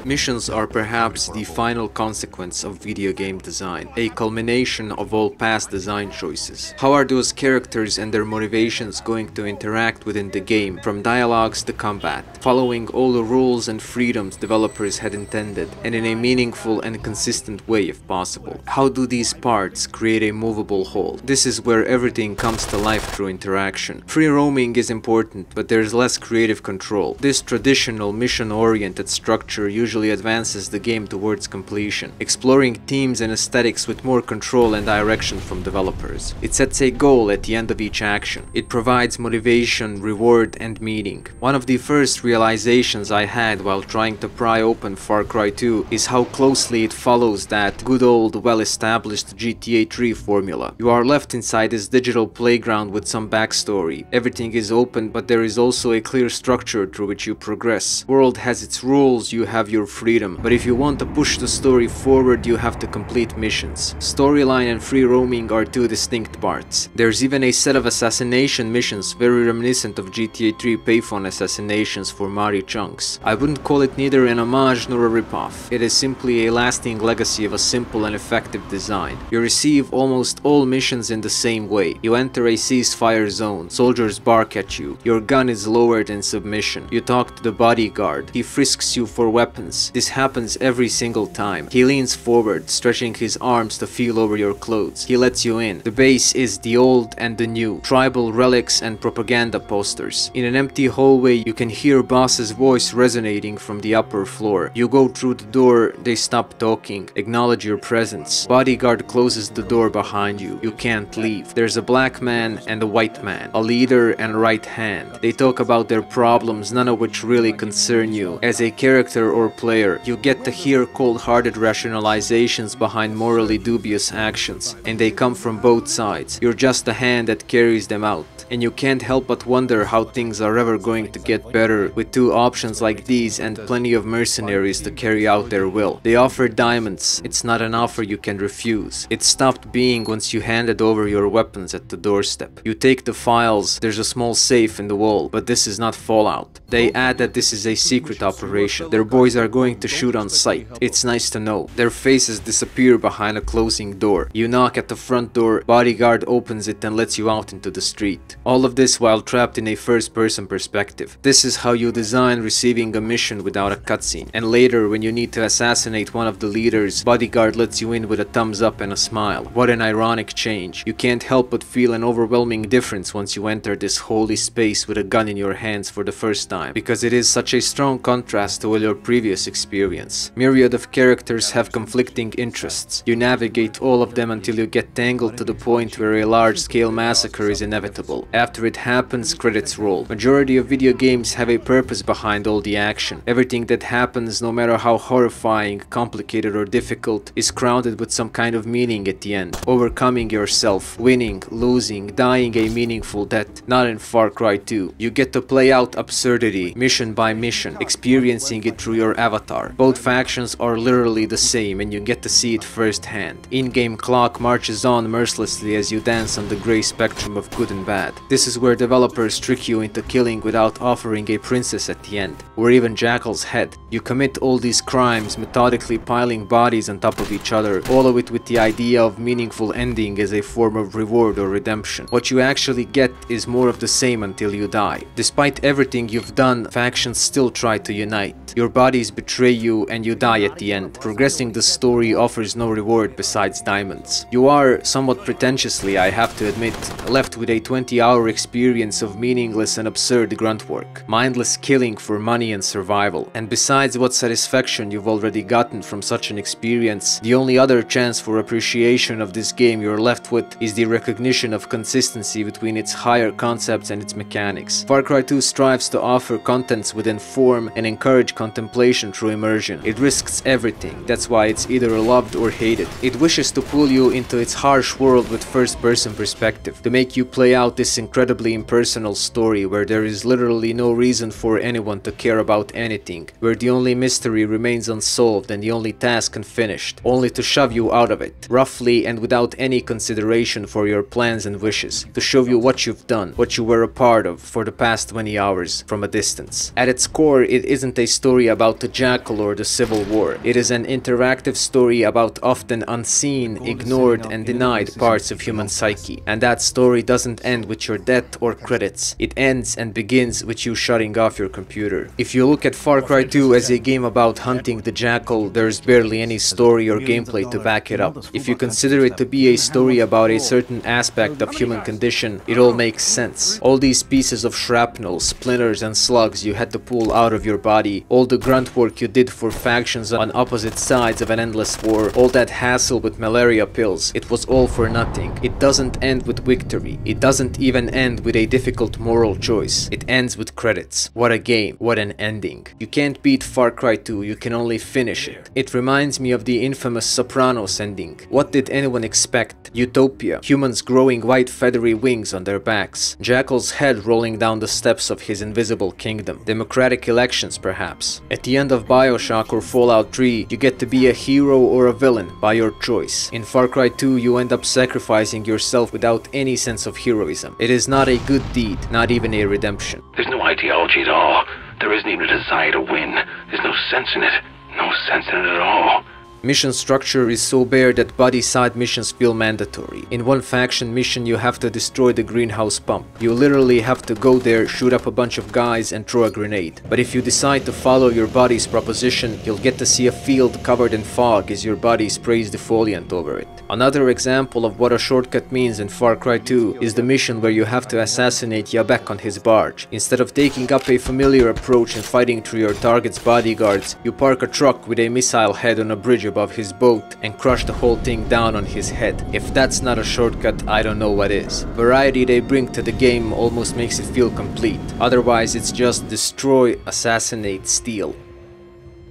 Missions are perhaps the final consequence of video game design, a culmination of all past design choices. How are those characters and their motivations going to interact within the game, from dialogues to combat, following all the rules and freedoms developers had intended, and in a meaningful and consistent way if possible? How do these parts create a movable whole? This is where everything comes to life through interaction. Free roaming is important, but there's less creative control. This traditional mission-oriented structure usually advances the game towards completion, exploring themes and aesthetics with more control and direction from developers. It sets a goal at the end of each action. It provides motivation, reward, and meaning. One of the first realizations I had while trying to pry open Far Cry 2 is how closely it follows that good old well-established GTA 3 formula. You are left inside this digital playground with some backstory. Everything is open, but there is also a clear structure through which you progress. World has its rules, you have your freedom, but if you want to push the story forward, you have to complete missions. Storyline and free roaming are two distinct parts. There's even a set of assassination missions very reminiscent of GTA 3 payphone assassinations for Mari chunks. I wouldn't call it neither an homage nor a ripoff. It is simply a lasting legacy of a simple and effective design. You receive almost all missions in the same way. You enter a ceasefire zone, soldiers bark at you, your gun is lowered in submission. You talk to the bodyguard, he frisks you for weapons. This happens every single time. He leans forward, stretching his arms to feel over your clothes. He lets you in. The base is the old and the new, tribal relics and propaganda posters. In an empty hallway, you can hear boss's voice resonating from the upper floor. You go through the door, they stop talking, acknowledge your presence. Bodyguard closes the door behind you. You can't leave. There's a black man and a white man, a leader and a right hand. They talk about their problems, none of which really concern you. As a character or player, you get to hear cold-hearted rationalizations behind morally dubious actions, and they come from both sides. You're just a hand that carries them out, and you can't help but wonder how things are ever going to get better with two options like these and plenty of mercenaries to carry out their will. They offer diamonds. It's not an offer you can refuse. It stopped being once you handed over your weapons at the doorstep. You take the files, there's a small safe in the wall, but this is not Fallout. They add that this is a secret operation. Their boys are going to shoot on sight. It's nice to know. Their faces disappear behind a closing door. You knock at the front door, bodyguard opens it and lets you out into the street. All of this while trapped in a first-person perspective. This is how you design receiving a mission without a cutscene. And later, when you need to assassinate one of the leaders, bodyguard lets you in with a thumbs up and a smile. What an ironic change. You can't help but feel an overwhelming difference once you enter this holy space with a gun in your hands for the first time, because it is such a strong contrast to all your previous experience. Myriad of characters have conflicting interests. You navigate all of them until you get tangled to the point where a large-scale massacre is inevitable. After it happens, credits roll. Majority of video games have a purpose behind all the action. Everything that happens, no matter how horrifying, complicated or difficult, is crowned with some kind of meaning at the end. Overcoming yourself, winning, losing, dying a meaningful death. Not in Far Cry 2. You get to play out absurdity, mission by mission, experiencing it through your avatar. Both factions are literally the same and you get to see it firsthand. In-game clock marches on mercilessly as you dance on the grey spectrum of good and bad. This is where developers trick you into killing without offering a princess at the end, or even Jackal's head. You commit all these crimes, methodically piling bodies on top of each other, all of it with the idea of meaningful ending as a form of reward or redemption. What you actually get is more of the same until you die. Despite everything you've done, factions still try to unite. Your bodies betray you and you die at the end. Progressing the story offers no reward besides diamonds. You are, somewhat pretentiously I have to admit, left with a 20-hour experience of meaningless and absurd grunt work. Mindless killing for money and survival. And besides what satisfaction you've already gotten from such an experience, the only other chance for appreciation of this game you're left with is the recognition of consistency between its higher concepts and its mechanics. Far Cry 2 strives to offer contents within form and encourage contemplation through immersion. It risks everything, that's why it's either loved or hated. It wishes to pull you into its harsh world with first-person perspective, to make you play out this incredibly impersonal story where there is literally no reason for anyone to care about anything, where the only mystery remains unsolved and the only task unfinished, only to shove you out of it, roughly and without any consideration for your plans and wishes, to show you what you've done, what you were a part of for the past 20 hours, from a distance. At its core, it isn't a story about the Jackal or the Civil War. It is an interactive story about often unseen, ignored, and denied parts of human psyche. And that story doesn't end with your death or credits. It ends and begins with you shutting off your computer. If you look at Far Cry 2 as a game about hunting the Jackal, there's barely any story or gameplay to back it up. If you consider it to be a story about a certain aspect of human condition, it all makes sense. All these pieces of shrapnel, splinters, and slugs you had to pull out of your body, all the grunt work you did for factions on opposite sides of an endless war, all that hassle with malaria pills, it was all for nothing. It doesn't end with victory. It doesn't even end with a difficult moral choice. It ends with credits. What a game. What an ending. You can't beat Far Cry 2, you can only finish it. It reminds me of the infamous Sopranos ending. What did anyone expect? Utopia. Humans growing white feathery wings on their backs. Jackal's head rolling down the steps of his invisible kingdom. Democratic elections, perhaps. At the end of BioShock or Fallout 3, you get to be a hero or a villain by your choice. In Far Cry 2, you end up sacrificing yourself without any sense of heroism. It is not a good deed, not even a redemption. There's no ideology at all. There isn't even a desire to win. There's no sense in it. No sense in it at all. Mission structure is so bare that body side missions feel mandatory. In one faction mission you have to destroy the greenhouse pump. You literally have to go there, shoot up a bunch of guys and throw a grenade. But if you decide to follow your body's proposition, you'll get to see a field covered in fog as your body sprays defoliant over it. Another example of what a shortcut means in Far Cry 2 is the mission where you have to assassinate Yabek on his barge. Instead of taking up a familiar approach and fighting through your target's bodyguards, you park a truck with a missile head on a bridge above his boat and crush the whole thing down on his head. If that's not a shortcut, I don't know what is. Variety they bring to the game almost makes it feel complete. Otherwise, it's just destroy, assassinate, steal.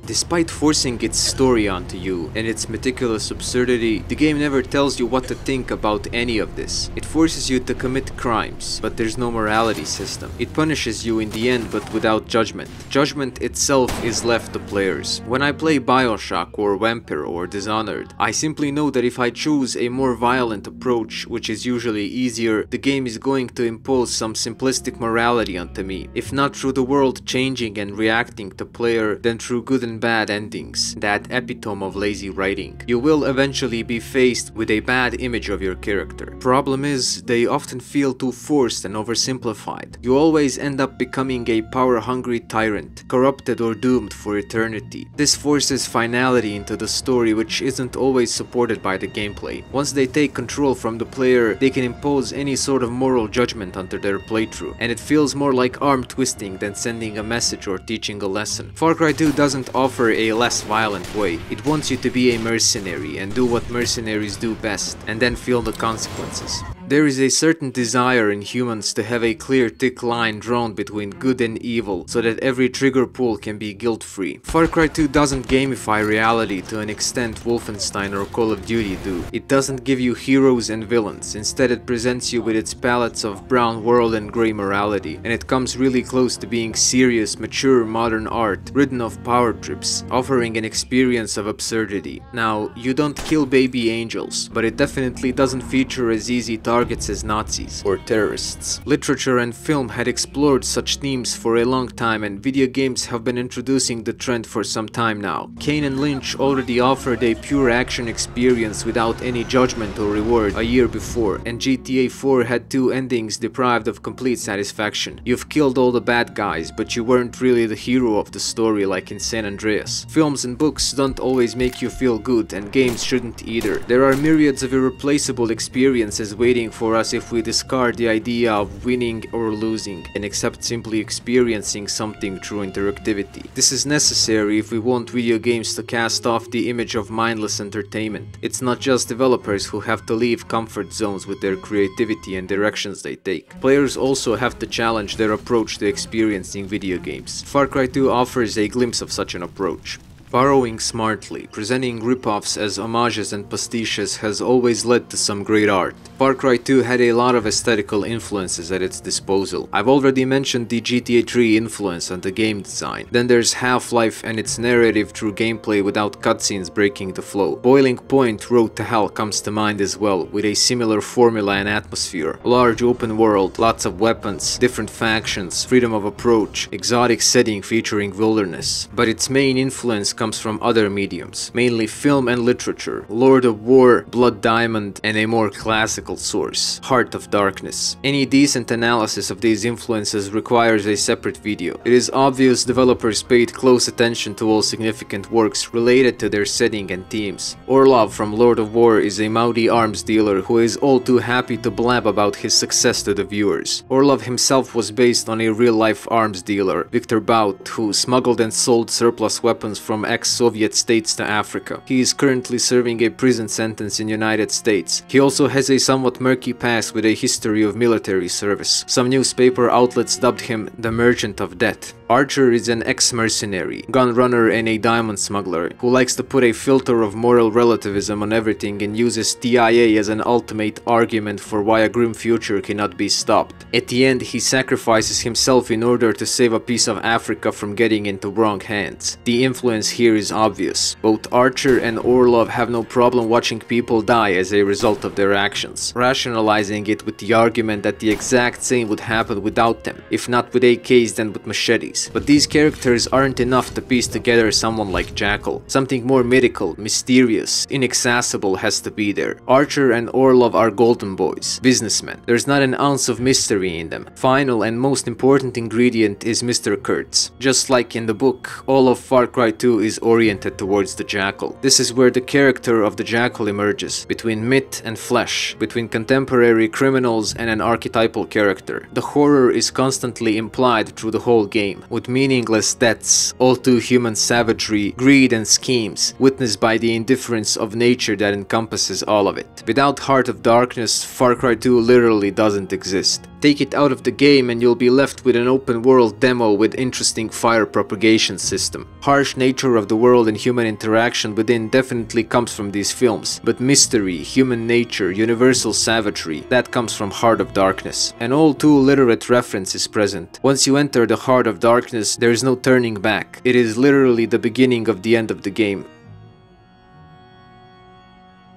Despite forcing its story onto you and its meticulous absurdity, the game never tells you what to think about any of this. It forces you to commit crimes, but there's no morality system. It punishes you in the end, but without judgment. Judgment itself is left to players. When I play BioShock or Vampire or Dishonored, I simply know that if I choose a more violent approach, which is usually easier, the game is going to impose some simplistic morality onto me. If not through the world changing and reacting to player, then through good and bad endings, that epitome of lazy writing. You will eventually be faced with a bad image of your character. Problem is, they often feel too forced and oversimplified. You always end up becoming a power-hungry tyrant, corrupted or doomed for eternity. This forces finality into the story, which isn't always supported by the gameplay. Once they take control from the player, they can impose any sort of moral judgment onto their playthrough, and it feels more like arm twisting than sending a message or teaching a lesson. Far Cry 2 doesn't offer a less violent way. It wants you to be a mercenary and do what mercenaries do best, and then feel the consequences. There is a certain desire in humans to have a clear thick line drawn between good and evil so that every trigger pull can be guilt-free. Far Cry 2 doesn't gamify reality to an extent Wolfenstein or Call of Duty do. It doesn't give you heroes and villains, instead it presents you with its palettes of brown world and grey morality, and it comes really close to being serious, mature modern art, ridden of power trips, offering an experience of absurdity. Now, you don't kill baby angels, but it definitely doesn't feature as easy targets as Nazis or terrorists. Literature and film had explored such themes for a long time, and video games have been introducing the trend for some time now. Kane and Lynch already offered a pure action experience without any judgment or reward a year before, and GTA 4 had two endings deprived of complete satisfaction. You've killed all the bad guys, but you weren't really the hero of the story like in San Andreas. Films and books don't always make you feel good, and games shouldn't either. There are myriads of irreplaceable experiences waiting for us if we discard the idea of winning or losing and accept simply experiencing something through interactivity. This is necessary if we want video games to cast off the image of mindless entertainment. It's not just developers who have to leave comfort zones with their creativity and directions they take. Players also have to challenge their approach to experiencing video games. Far Cry 2 offers a glimpse of such an approach. Borrowing smartly, presenting ripoffs as homages and pastiches has always led to some great art. Far Cry 2 had a lot of aesthetical influences at its disposal. I've already mentioned the GTA 3 influence on the game design. Then there's Half-Life and its narrative through gameplay without cutscenes breaking the flow. Boiling Point Road to Hell comes to mind as well, with a similar formula and atmosphere. A large open world, lots of weapons, different factions, freedom of approach, exotic setting featuring wilderness. But its main influence comes from other mediums, mainly film and literature, Lord of War, Blood Diamond, and a more classical source, Heart of Darkness. Any decent analysis of these influences requires a separate video. It is obvious developers paid close attention to all significant works related to their setting and themes. Orlov from Lord of War is a Maudi arms dealer who is all too happy to blab about his success to the viewers. Orlov himself was based on a real-life arms dealer, Viktor Bout, who smuggled and sold surplus weapons from ex-Soviet states to Africa. He is currently serving a prison sentence in United States. He also has a somewhat murky past with a history of military service. Some newspaper outlets dubbed him the Merchant of Death. Archer is an ex-mercenary, gun runner and a diamond smuggler, who likes to put a filter of moral relativism on everything and uses TIA as an ultimate argument for why a grim future cannot be stopped. At the end, he sacrifices himself in order to save a piece of Africa from getting into wrong hands. The influence here is obvious. Both Archer and Orlov have no problem watching people die as a result of their actions, rationalizing it with the argument that the exact same would happen without them, if not with AKs then with machetes. But these characters aren't enough to piece together someone like Jackal. Something more mythical, mysterious, inaccessible has to be there. Archer and Orlov are golden boys, businessmen. There's not an ounce of mystery in them. Final and most important ingredient is Mr. Kurtz. Just like in the book, all of Far Cry 2 is oriented towards the Jackal. This is where the character of the Jackal emerges, between myth and flesh, between contemporary criminals and an archetypal character. The horror is constantly implied through the whole game, with meaningless deaths, all too human savagery, greed and schemes, witnessed by the indifference of nature that encompasses all of it. Without Heart of Darkness, Far Cry 2 literally doesn't exist. Take it out of the game and you'll be left with an open world demo with interesting fire propagation system. Harsh nature of the world and human interaction within definitely comes from these films, but mystery, human nature, universal savagery, that comes from Heart of Darkness. An all too literate reference is present. Once you enter the Heart of Darkness, there is no turning back. It is literally the beginning of the end of the game.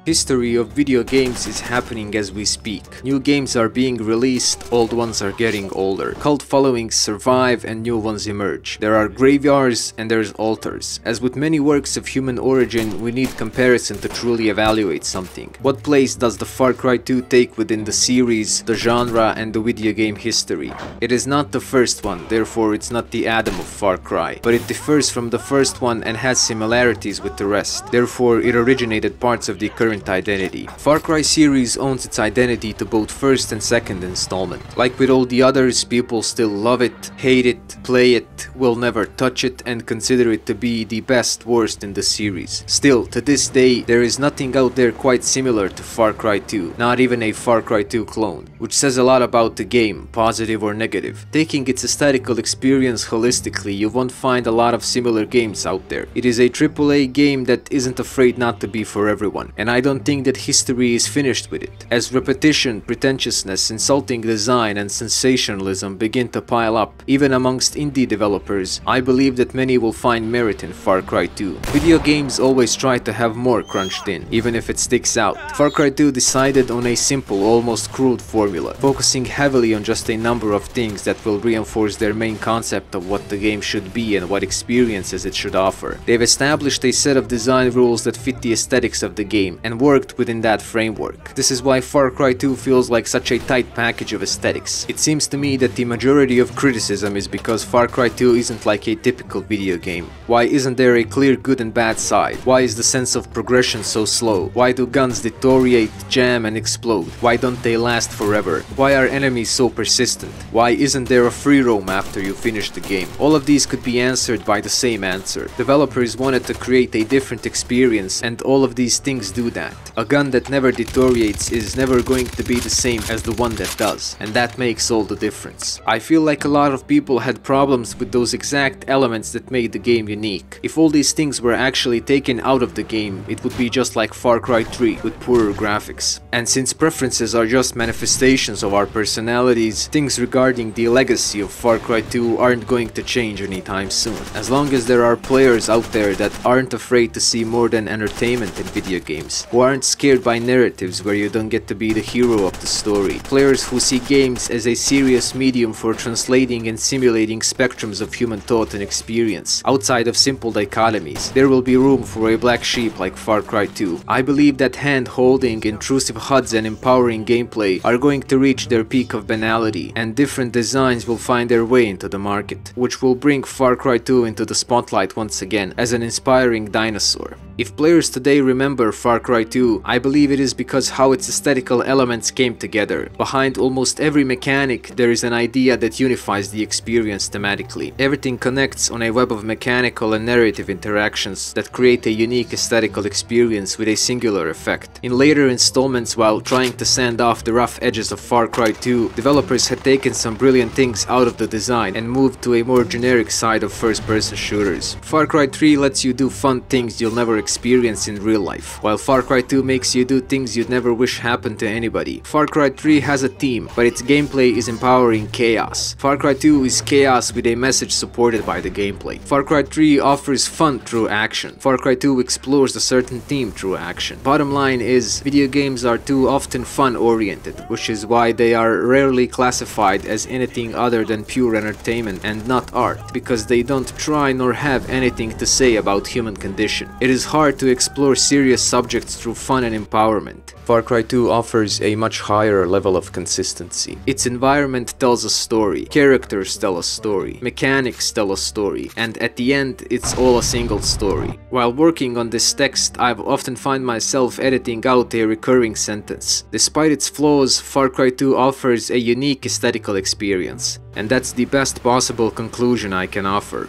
History of video games is happening as we speak. New games are being released, old ones are getting older. Cult followings survive and new ones emerge. There are graveyards and there's altars. As with many works of human origin, we need comparison to truly evaluate something. What place does the Far Cry 2 take within the series, the genre, and the video game history? It is not the first one, therefore it's not the Adam of Far Cry, but it differs from the first one and has similarities with the rest. Therefore, it originated parts of the current identity. Far Cry series owns its identity to both first and second installment. Like with all the others, people still love it, hate it, play it, will never touch it, and consider it to be the best worst in the series. Still, to this day, there is nothing out there quite similar to Far Cry 2, not even a Far Cry 2 clone, which says a lot about the game, positive or negative. Taking its aesthetical experience holistically, you won't find a lot of similar games out there. It is a AAA game that isn't afraid not to be for everyone, and I don't think that history is finished with it. As repetition, pretentiousness, insulting design, and sensationalism begin to pile up, even amongst indie developers, I believe that many will find merit in Far Cry 2. Video games always try to have more crunched in, even if it sticks out. Far Cry 2 decided on a simple, almost crude formula, focusing heavily on just a number of things that will reinforce their main concept of what the game should be and what experiences it should offer. They've established a set of design rules that fit the aesthetics of the game, and worked within that framework. This is why Far Cry 2 feels like such a tight package of aesthetics. It seems to me that the majority of criticism is because Far Cry 2 isn't like a typical video game. Why isn't there a clear good and bad side? Why is the sense of progression so slow? Why do guns deteriorate, jam and explode? Why don't they last forever? Why are enemies so persistent? Why isn't there a free roam after you finish the game? All of these could be answered by the same answer. Developers wanted to create a different experience, and all of these things do that. that. A gun that never deteriorates is never going to be the same as the one that does, and that makes all the difference. I feel like a lot of people had problems with those exact elements that made the game unique. If all these things were actually taken out of the game, it would be just like Far Cry 3 with poorer graphics. And since preferences are just manifestations of our personalities, things regarding the legacy of Far Cry 2 aren't going to change anytime soon. As long as there are players out there that aren't afraid to see more than entertainment in video games, who aren't scared by narratives where you don't get to be the hero of the story, players who see games as a serious medium for translating and simulating spectrums of human thought and experience, outside of simple dichotomies, there will be room for a black sheep like Far Cry 2. I believe that hand-holding, intrusive HUDs and empowering gameplay are going to reach their peak of banality, and different designs will find their way into the market, which will bring Far Cry 2 into the spotlight once again as an inspiring dinosaur. If players today remember Far Cry 2, I believe it is because how its aesthetical elements came together. Behind almost every mechanic, there is an idea that unifies the experience thematically. Everything connects on a web of mechanical and narrative interactions that create a unique aesthetical experience with a singular effect. In later installments, while trying to sand off the rough edges of Far Cry 2, developers had taken some brilliant things out of the design and moved to a more generic side of first-person shooters. Far Cry 3 lets you do fun things you'll never experience in real life, while Far Cry 2 makes you do things you'd never wish happened to anybody. Far Cry 3 has a theme, but its gameplay is empowering chaos. Far Cry 2 is chaos with a message supported by the gameplay. Far Cry 3 offers fun through action. Far Cry 2 explores a certain theme through action. Bottom line is, video games are too often fun-oriented, which is why they are rarely classified as anything other than pure entertainment and not art, because they don't try nor have anything to say about human condition. It is hard to explore serious subjects through fun and empowerment. Far Cry 2 offers a much higher level of consistency. Its environment tells a story, characters tell a story, mechanics tell a story, and at the end, it's all a single story. While working on this text, I've often find myself editing out a recurring sentence. Despite its flaws, Far Cry 2 offers a unique aesthetical experience, and that's the best possible conclusion I can offer.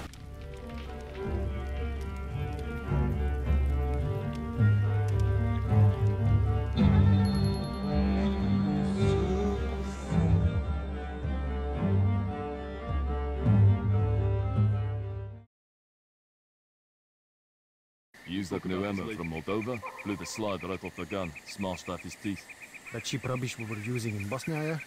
Used like new ammo from Moldova, blew the slide right off the gun, smashed off his teeth. That cheap rubbish we were using in Bosnia, yeah?